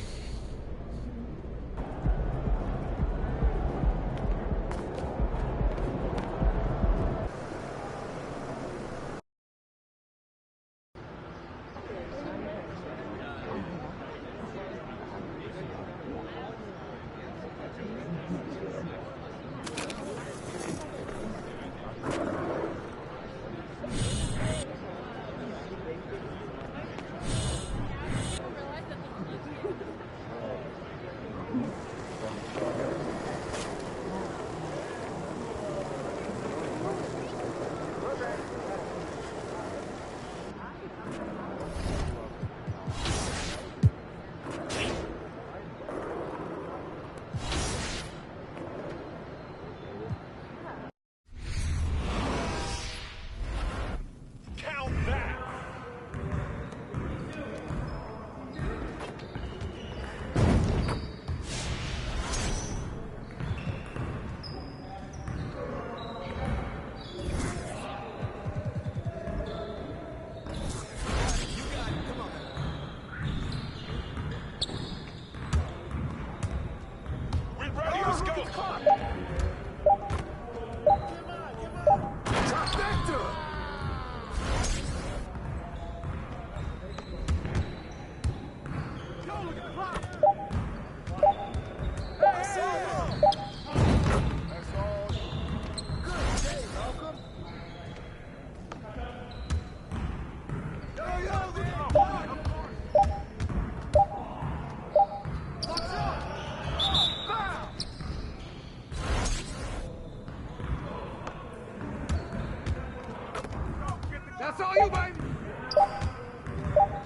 That's all you, baby.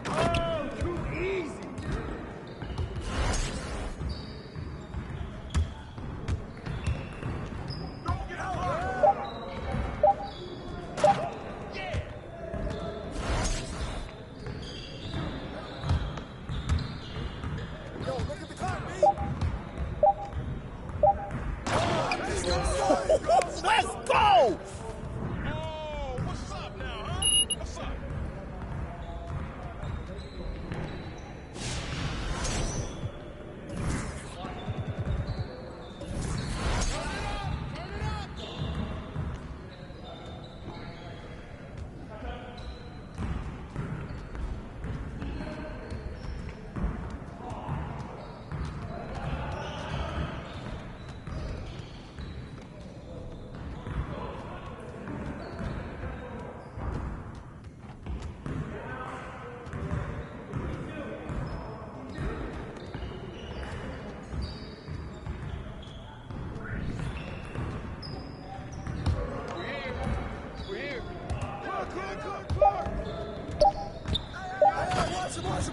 Oh, too easy. Don't get out. Yeah. Yo, look at the clock, B. Let's go!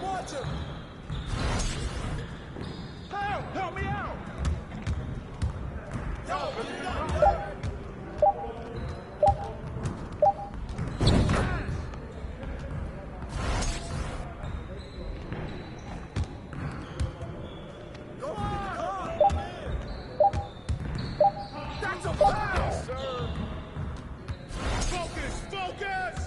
Watch him! Help me out! Yo, get it up, yo! That's a foul, sir! Focus! Focus!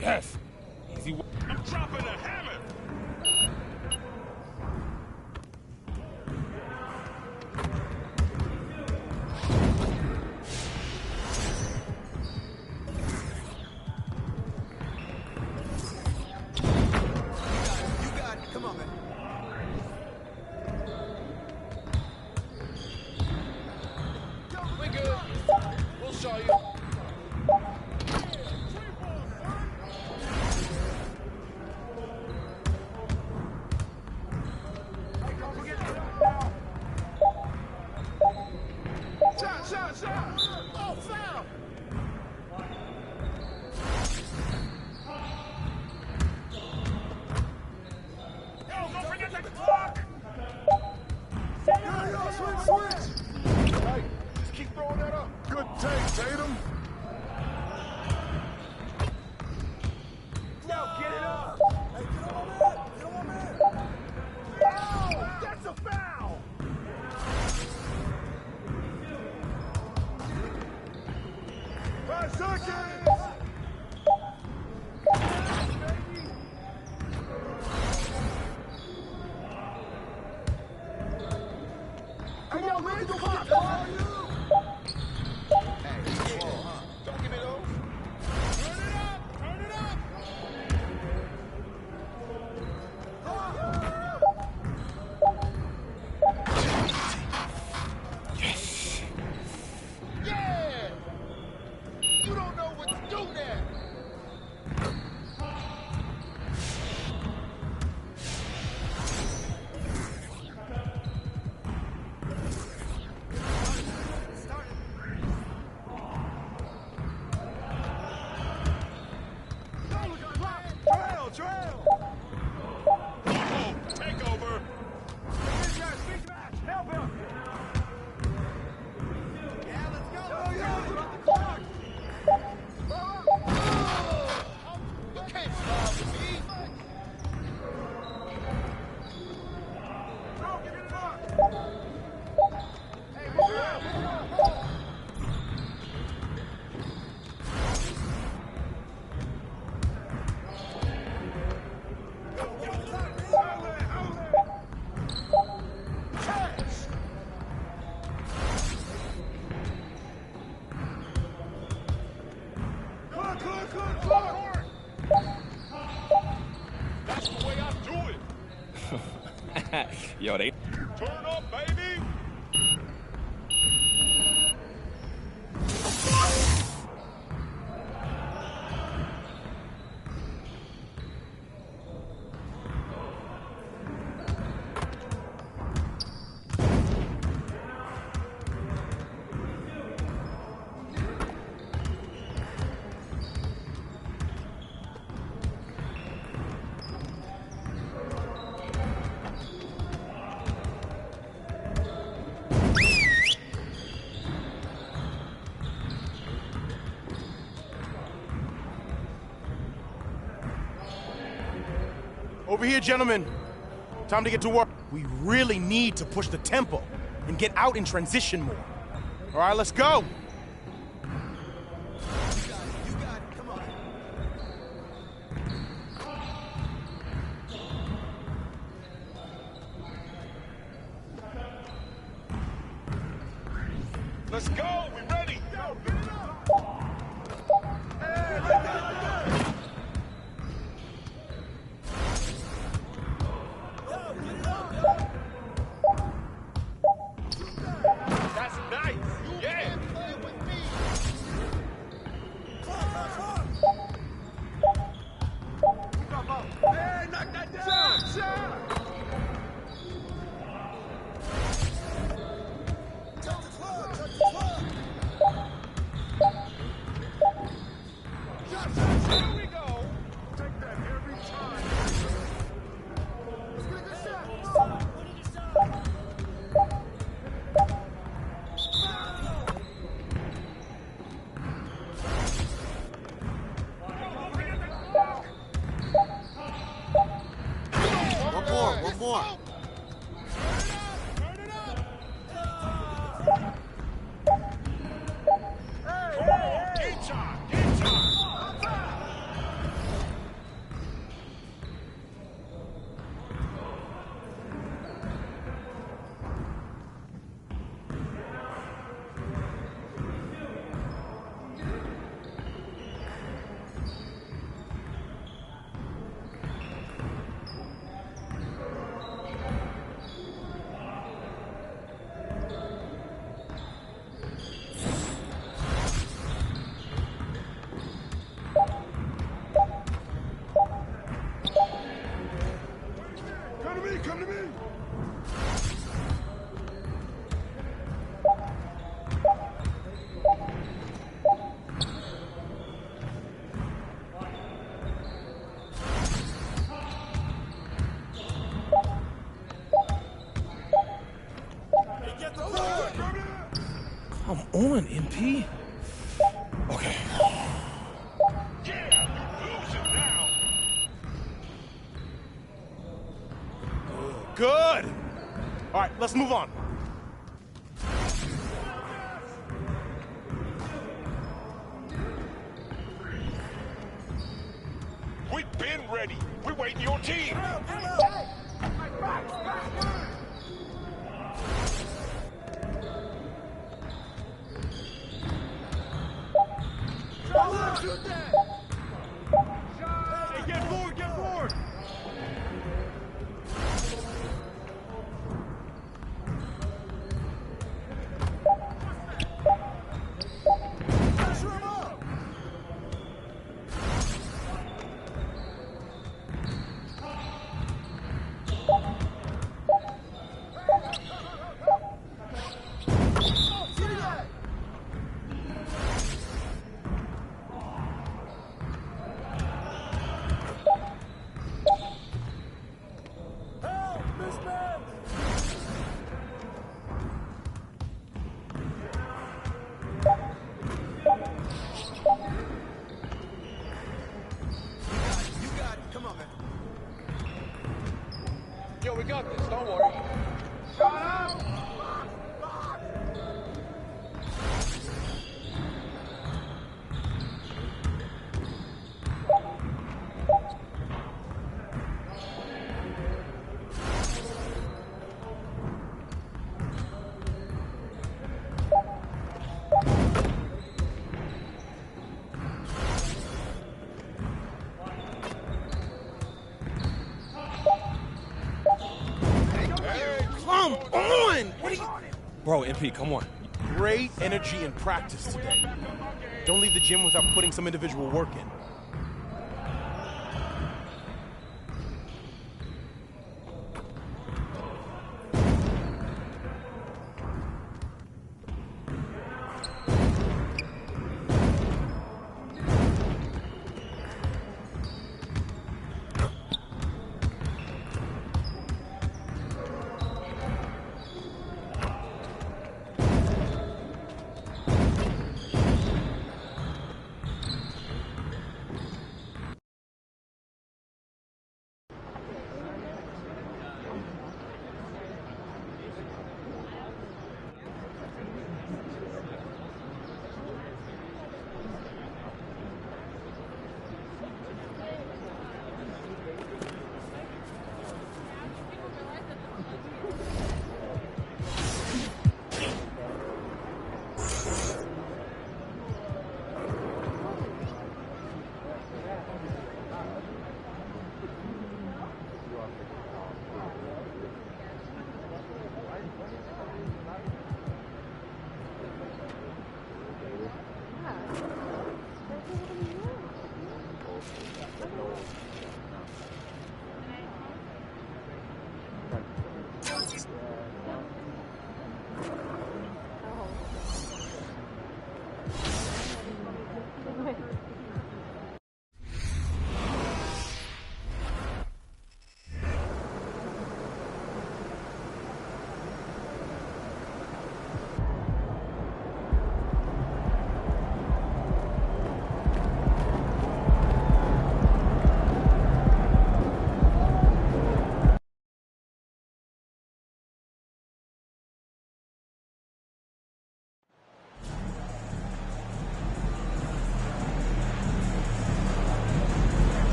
Yes. Easy. I'm dropping a hammer. You got it. Come on, man. We good. We'll show you. Shot! Oh, foul! Yo, don't forget the clock! Yo, switch! Hey, just keep throwing that up. Good take, Tatum. Yo, get it up! Hey, get on my man! Get on my man! Oh, that's a foul! 5 seconds! Come on, man, the clock! Hey, don't give me those. Turn it up! Turn it up! Yes! Yeah! You don't know what to do there! Trail! Oh, take over! Big match! Help him! Yeah, let's go! Yo, run the clock! You can't stop me! Go, give it up! Hey, move around! That's the way I do it. Yo, they... Turn up, baby. Over here, gentlemen. Time to get to work. We really need to push the tempo and get out in transition more. All right, let's go. Let's go. We ready. That's nice. Yeah. Hey, knock that down. Here we go. Take that every time. One more. Come to me. Come on, MP. Okay. Good. All right, let's move on. We've been ready. We're waiting your team. Hey, get forward, get forward. Yo, we got this. Don't worry. Shut up! Come on! What are you... Bro, MP, come on. Great energy in practice today. Don't leave the gym without putting some individual work in.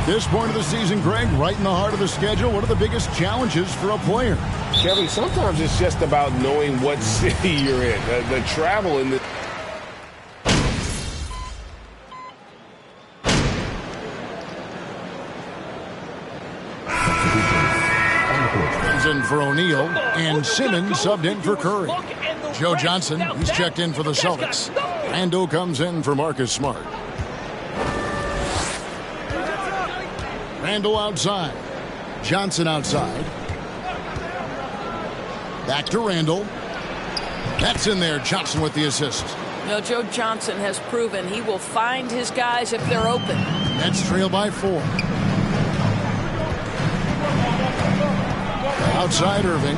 This point of the season, Greg, right in the heart of the schedule, what are the biggest challenges for a player? Kevin, sometimes it's just about knowing what city you're in. The travel in the... Comes in for O'Neal, and Simmons subbed in for Curry. Joe Johnson, he's checked in for the Celtics. Randall comes in for Marcus Smart. Randall outside. Johnson outside. Back to Randall. That's in there. Johnson with the assist. You know, Joe Johnson has proven he will find his guys if they're open. Nets trail by 4. Outside Irving.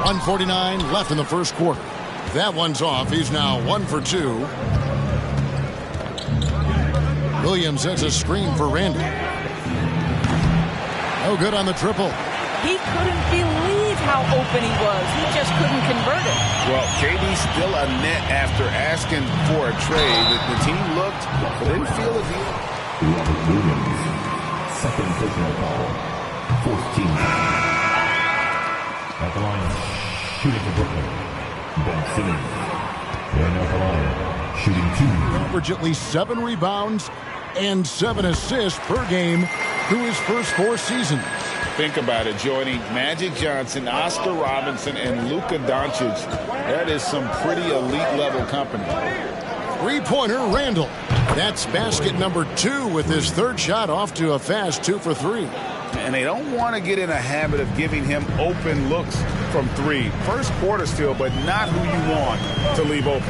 1:49 left in the first quarter. That one's off. He's now 1 for 2. Williams sets a screen for Randall. No good on the triple. He couldn't believe how open he was. He just couldn't convert it. Well, KD's still a net after asking for a trade. The team looked, but didn't feel as he... Robert Williams, second personal foul, 14. At the line, shooting for Brooklyn, Ben Simmons. And at the line, shooting 2. Average at least 7 rebounds and 7 assists per game through his first 4 seasons. Think about it, joining Magic Johnson, Oscar Robinson, and Luka Doncic. That is some pretty elite level company. 3-pointer Randall. That's basket number 2 with his third shot off to a fast 2 for 3. And they don't want to get in a habit of giving him open looks from 3. First quarter still, but not who you want to leave open.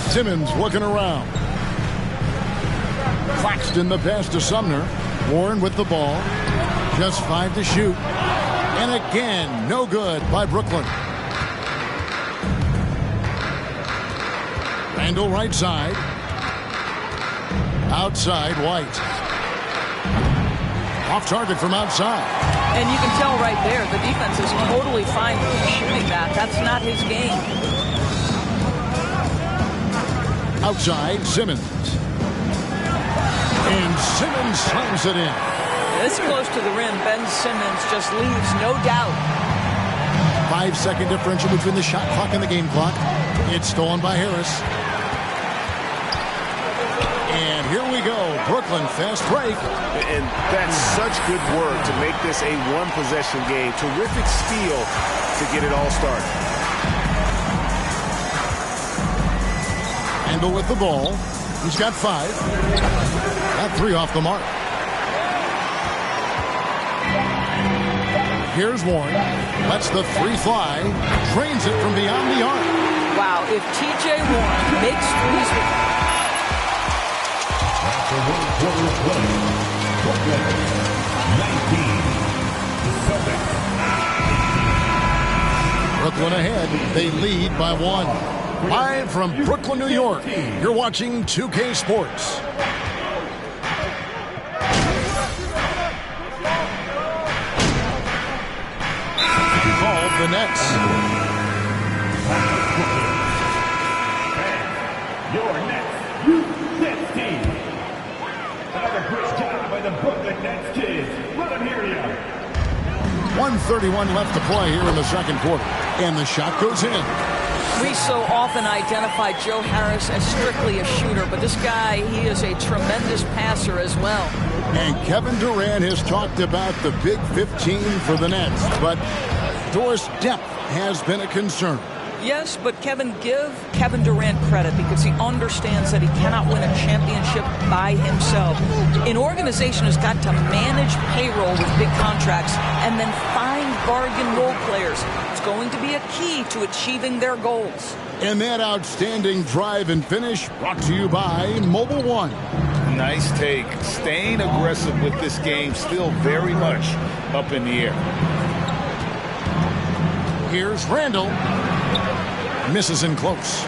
Simmons looking around. Claxton the pass to Sumner. Warren with the ball. Just 5 to shoot. And again, no good by Brooklyn. Randall right side. Outside White. Off target from outside. And you can tell right there, the defense is totally fine with him shooting that. That's not his game. Outside Simmons. And Simmons slams it in. This close to the rim, Ben Simmons just leaves no doubt. 5-second differential between the shot clock and the game clock. It's stolen by Harris. And here we go. Brooklyn fast break. And that's such good work to make this a one-possession game. Terrific steal to get it all started. Randall with the ball. He's got 5. Got 3 off the mark. Here's Warren. Lets the 3 fly. Drains it from beyond the arc. Wow, if T.J. Warren makes threes with... After 1 quarter of play, Brooklyn 19, the Celtics. Brooklyn ahead. They lead by 1. Live from Brooklyn, New York, you're watching 2K Sports. Called the Nets. Your Nets, Nets team. Another great job by the Brooklyn Nets kids. Let them hear you. 1:31 left to play here in the second quarter. And the shot goes in. We so often identify Joe Harris as strictly a shooter, but this guy, he is a tremendous passer as well. And Kevin Durant has talked about the Big 15 for the Nets, but Doris depth has been a concern. Yes, but Kevin, give Kevin Durant credit because he understands that he cannot win a championship by himself. An organization has got to manage payroll with big contracts and then find bargain role players. It's going to be a key to achieving their goals. And that outstanding drive and finish brought to you by Mobile One. Nice take. Staying aggressive with this game, still very much up in the air. Here's Randall. Misses in close.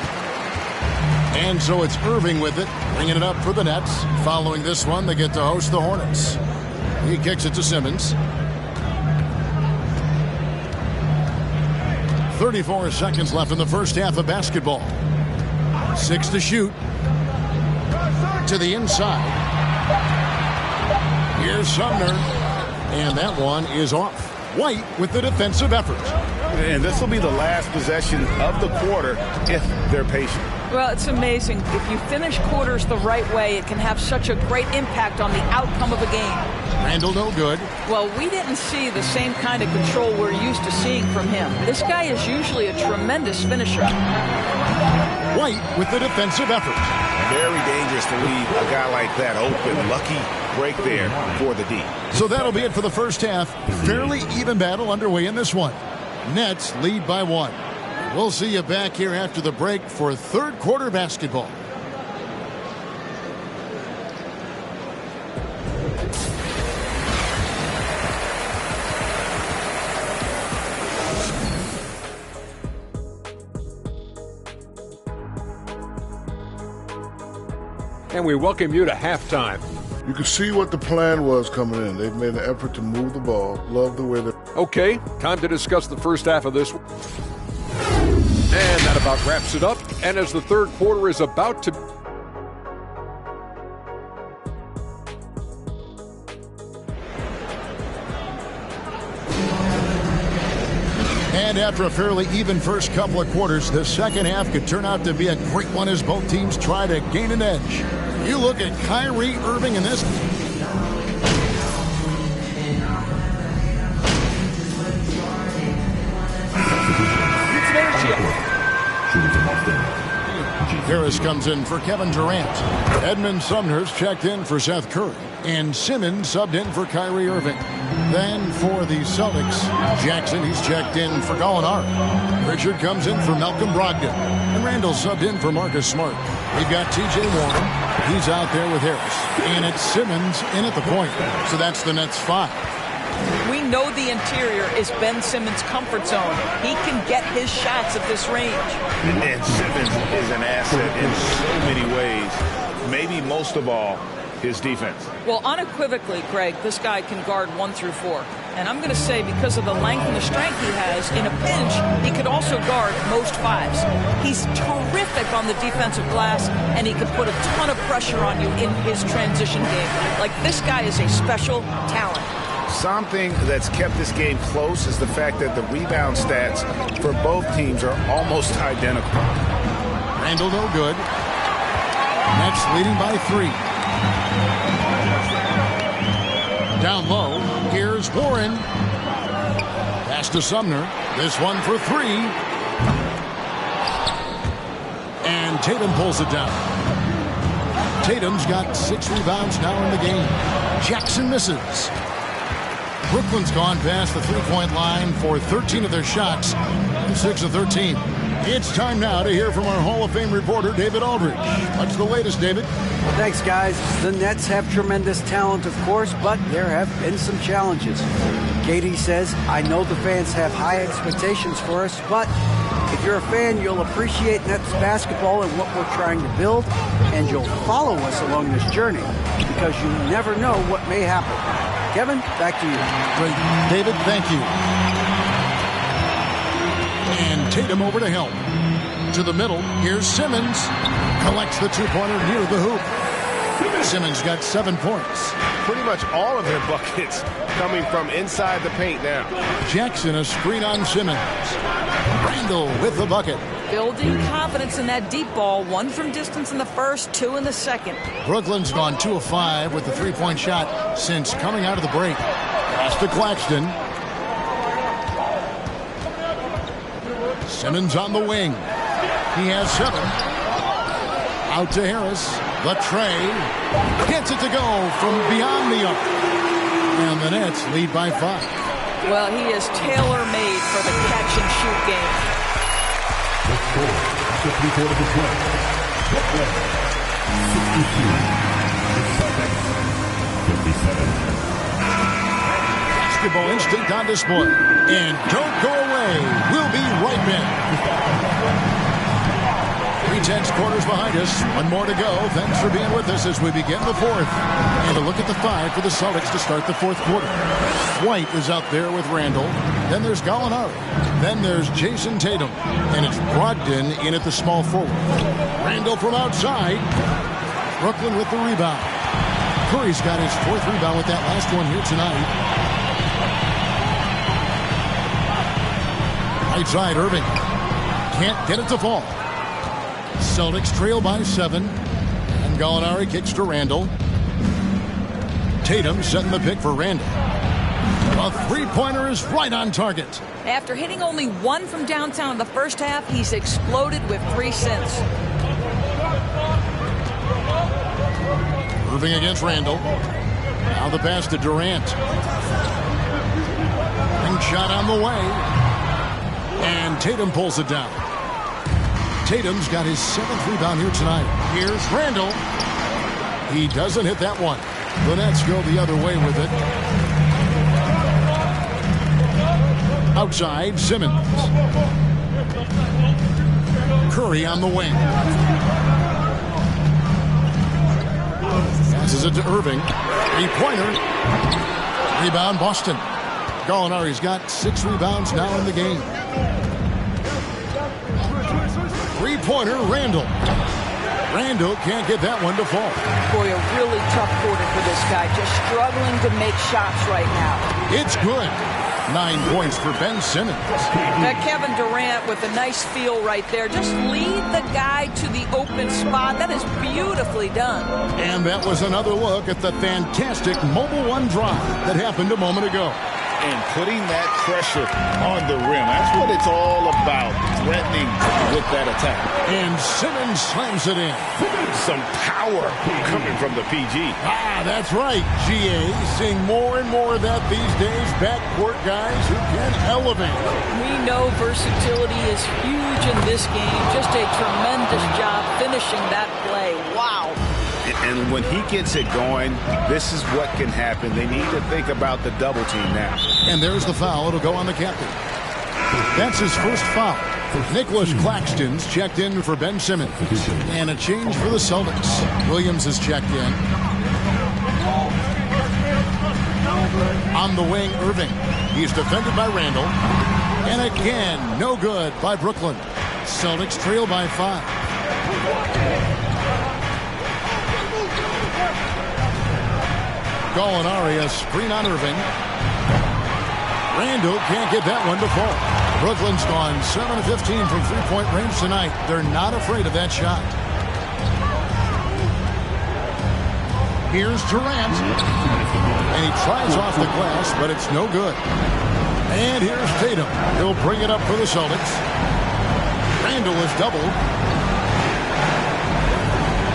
And so it's Irving with it, bringing it up for the Nets. Following this one, they get to host the Hornets. He kicks it to Simmons. 34 seconds left in the first half of basketball. 6 to shoot. To the inside. Here's Sumner. And that one is off. White with the defensive effort. And this will be the last possession of the quarter if they're patient. Well, it's amazing. If you finish quarters the right way, it can have such a great impact on the outcome of a game. Randall no good. Well, we didn't see the same kind of control we're used to seeing from him. This guy is usually a tremendous finisher. White with the defensive effort. Very dangerous to leave a guy like that open. Lucky break there for the D. So that'll be it for the first half. Fairly even battle underway in this one. Nets lead by 1. We'll see you back here after the break for third quarter basketball. And we welcome you to halftime. You can see what the plan was coming in. They've made an effort to move the ball. Love the way they're... Okay, time to discuss the first half of this. And that about wraps it up. And as the third quarter is about to... And after a fairly even first couple of quarters, the second half could turn out to be a great one as both teams try to gain an edge. You look at Kyrie Irving in this. Harris comes in for Kevin Durant. Edmund Sumner's checked in for Seth Curry. And Simmons subbed in for Kyrie Irving. Then for the Celtics, Jackson, he's checked in for Gallinari. Richard comes in for Malcolm Brogdon. And Randall subbed in for Marcus Smart. We've got T.J. Warren. He's out there with Harris. And it's Simmons in at the point. So that's the Nets 5. We know the interior is Ben Simmons' comfort zone. He can get his shots at this range. And Simmons is an asset in so many ways. Maybe most of all, his defense. Well, unequivocally, Greg, this guy can guard 1 through 4. And I'm going to say because of the length and the strength he has, in a pinch, he could also guard most 5s. He's terrific on the defensive glass, and he can put a ton of pressure on you in his transition game. Like, this guy is a special talent. Something that's kept this game close is the fact that the rebound stats for both teams are almost identical. Randall no good. Nets leading by 3. Down low, here's Warren. Pass to Sumner. This one for 3. And Tatum pulls it down. Tatum's got 6 rebounds now in the game. Jackson misses. Brooklyn's gone past the three-point line for 13 of their shots, 6 of 13. It's time now to hear from our Hall of Fame reporter, David Aldridge. What's the latest, David? Thanks, guys. The Nets have tremendous talent, of course, but there have been some challenges. Katie says, I know the fans have high expectations for us, but if you're a fan, you'll appreciate Nets basketball and what we're trying to build, and you'll follow us along this journey because you never know what may happen. Kevin, back to you. Great. David, thank you. And Tatum over to help. To the middle, here's Simmons. Collects the two-pointer near the hoop. Simmons got 7 points. Pretty much all of their buckets coming from inside the paint now. Jackson a screen on Simmons. Randall with the bucket. Building confidence in that deep ball. 1 from distance in the first, 2 in the second. Brooklyn's gone 2 of 5 with the three-point shot since coming out of the break. Pass to Claxton. Simmons on the wing. He has 7. Out to Harris. The tray. Gets it to go from beyond the arc. And the Nets lead by 5. Well, he is tailor-made for the catch-and-shoot game. The score after 3 quarters of play. Brooklyn, 62. The Celtics, 57. Basketball instinct on display. And don't go away. We'll be right back. tense quarters behind us. One more to go. Thanks for being with us as we begin the fourth. And a look at the five for the Celtics to start the fourth quarter. White is out there with Randall. Then there's Gallinari. Then there's Jason Tatum. And it's Brogdon in at the small forward. Randall from outside. Brooklyn with the rebound. Curry's got his fourth rebound with that last one here tonight. Right side, Irving. Can't get it to fall. Celtics trail by 7. And Gallinari kicks to Randall. Tatum setting the pick for Randall. A three-pointer is right on target. After hitting only one from downtown in the first half, he's exploded with 3 since. Irving against Randall. Now the pass to Durant. Ring shot on the way. And Tatum pulls it down. Tatum's got his 7th rebound here tonight. Here's Randall. He doesn't hit that one. The Nets go the other way with it. Outside, Simmons. Curry on the wing. Passes it to Irving. Three-pointer. Rebound, Boston. Gallinari's got 6 rebounds now in the game. Three-pointer, Randall. Randall can't get that one to fall. Boy, a really tough quarter for this guy. Just struggling to make shots right now. It's good. 9 points for Ben Simmons. That Kevin Durant with a nice feel right there. Just lead the guy to the open spot. That is beautifully done. And that was another look at the fantastic Mobile One drive that happened a moment ago. And putting that pressure on the rim. That's what it's all about, threatening with that attack. And Simmons slams it in. Some power coming from the PG. Ah, that's right, GA. Seeing more and more of that these days. Backcourt guys who can elevate. We know versatility is huge in this game. Just a tremendous job finishing that play. Wow. And when he gets it going, this is what can happen. They need to think about the double team now. And there's the foul. It'll go on the captain. That's his first foul. Nicholas Claxton's checked in for Ben Simmons. And a change for the Celtics. Williams is checked in. On the wing, Irving. He's defended by Randall. And again, no good by Brooklyn. Celtics trail by 5. Gallinari, a screen on Irving. Randall can't get that one to fall. Brooklyn's gone 7 of 15 from three-point range tonight. They're not afraid of that shot. Here's Durant. And he tries off the glass, but it's no good. And here's Tatum. He'll bring it up for the Celtics. Randall is doubled.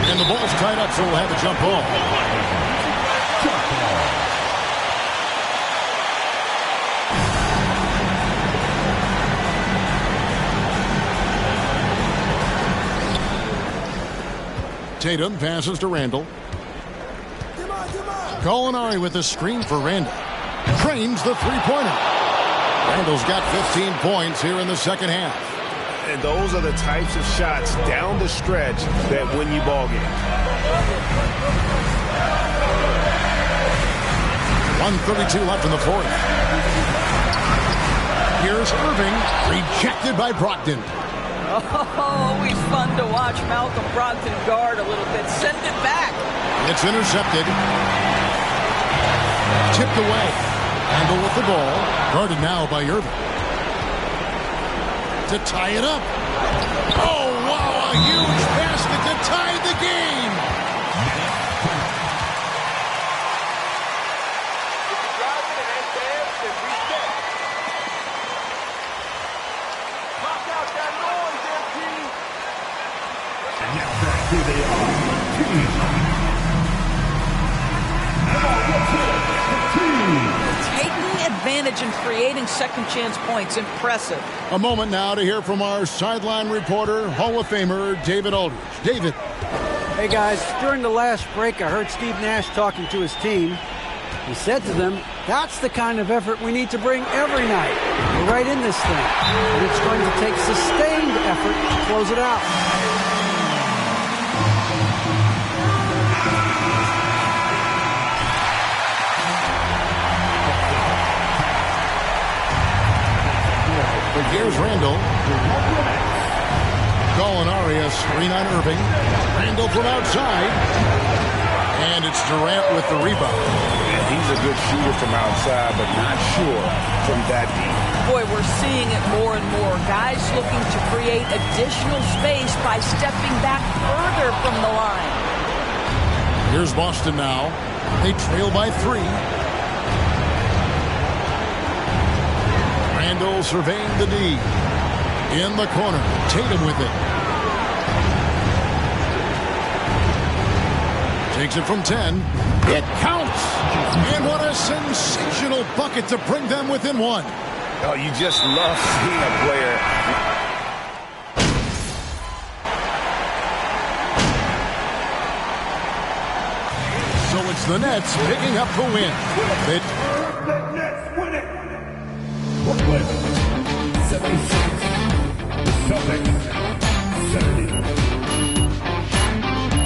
And the ball's tied up, so we'll have a jump ball. Tatum passes to Randall. Gallinari with the screen for Randall. Drains the three-pointer. Randall's got 15 points here in the second half. And those are the types of shots down the stretch that win you ball games. 1:32 left in the fourth. Here's Irving, rejected by Brogdon. Oh, always fun to watch Malcolm Brogdon guard a little bit. Send it back. It's intercepted. Tipped away. Randall with the ball. Guarded now by Irving. To tie it up. Oh, wow, a huge basket to tie the game. Here they are. Taking advantage and creating second chance points. Impressive. A moment now to hear from our sideline reporter, Hall of Famer David Aldridge. David. Hey guys, during the last break I heard Steve Nash talking to his team. He said to them, that's the kind of effort we need to bring every night. We're right in this thing. And it's going to take sustained effort to close it out. But here's Randall. Gallinari, screen on Irving. Randall from outside. And it's Durant with the rebound. Yeah, he's a good shooter from outside, but not sure from that deep. Boy, we're seeing it more and more. Guys looking to create additional space by stepping back further from the line. Here's Boston now. They trail by 3. Randall surveying the D. In the corner. Tatum with it. Takes it from 10. It counts. And what a sensational bucket to bring them within 1. Oh, you just love seeing a player. So it's the Nets picking up the win. The Nets win it. Brooklyn 76. The Celtics 70.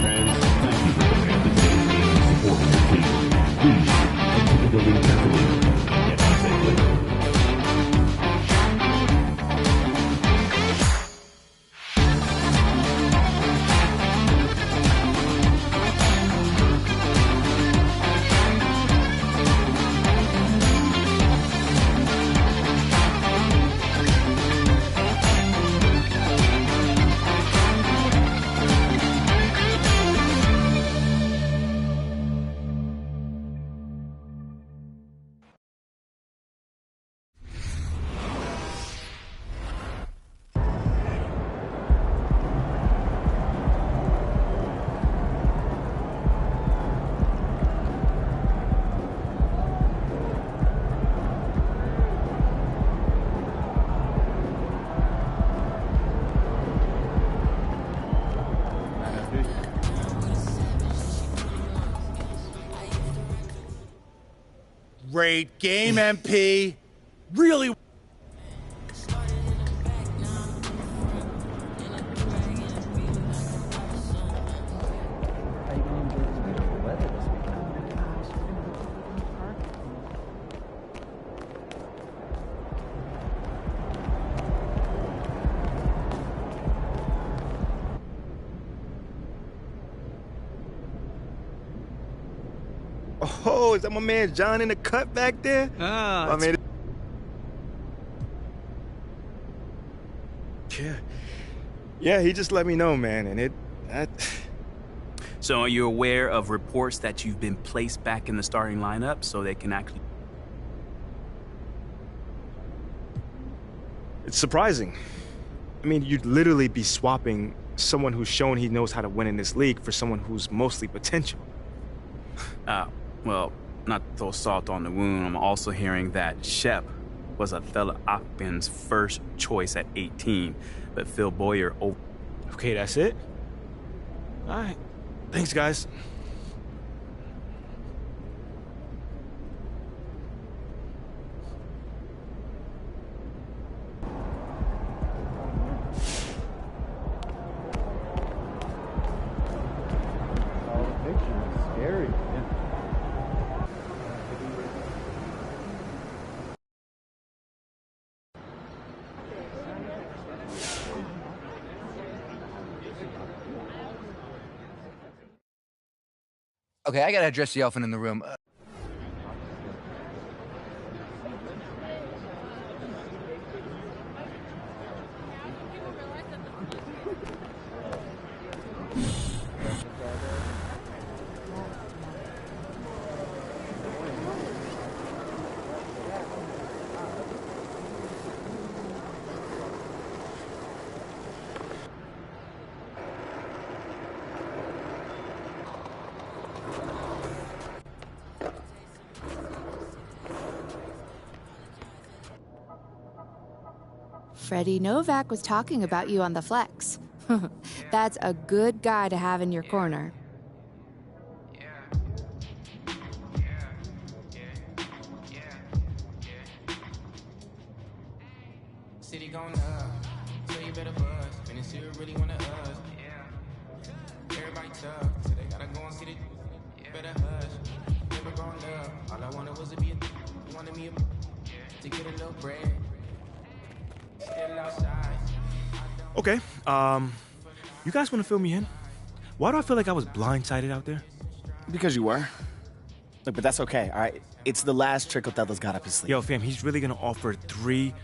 Fans, thank you for coming to today's game and supporting your team. Please enter the building carefully. Get safely. Great game, MP. Really. Oh, is that my man John in the cut back there? Ah, Yeah, he just let me know, man, and So are you aware of reports that you've been placed back in the starting lineup so they can actually... It's surprising. I mean, you'd literally be swapping someone who's shown he knows how to win in this league for someone who's mostly potential. Well, not to throw salt on the wound, I'm also hearing that Shep was Othello Akpin's first choice at 18, but Phil Boyer... Okay, that's it? All right. Thanks, guys. Okay, I gotta address the elephant in the room. Freddie Novak was talking about you on the flex. That's a good guy to have in your corner. City going up, so you better buzz. Minutes you really wanna us. Everybody tough, so they gotta go and see the better hush. Never growing up, all I wanted was to be a wanted me to get a little bread. Okay, you guys want to fill me in? Why do I feel like I was blindsided out there? Because you were. Look, but that's okay, all right? It's the last trick Othello's got up his sleeve. Yo, fam, he's really going to offer 3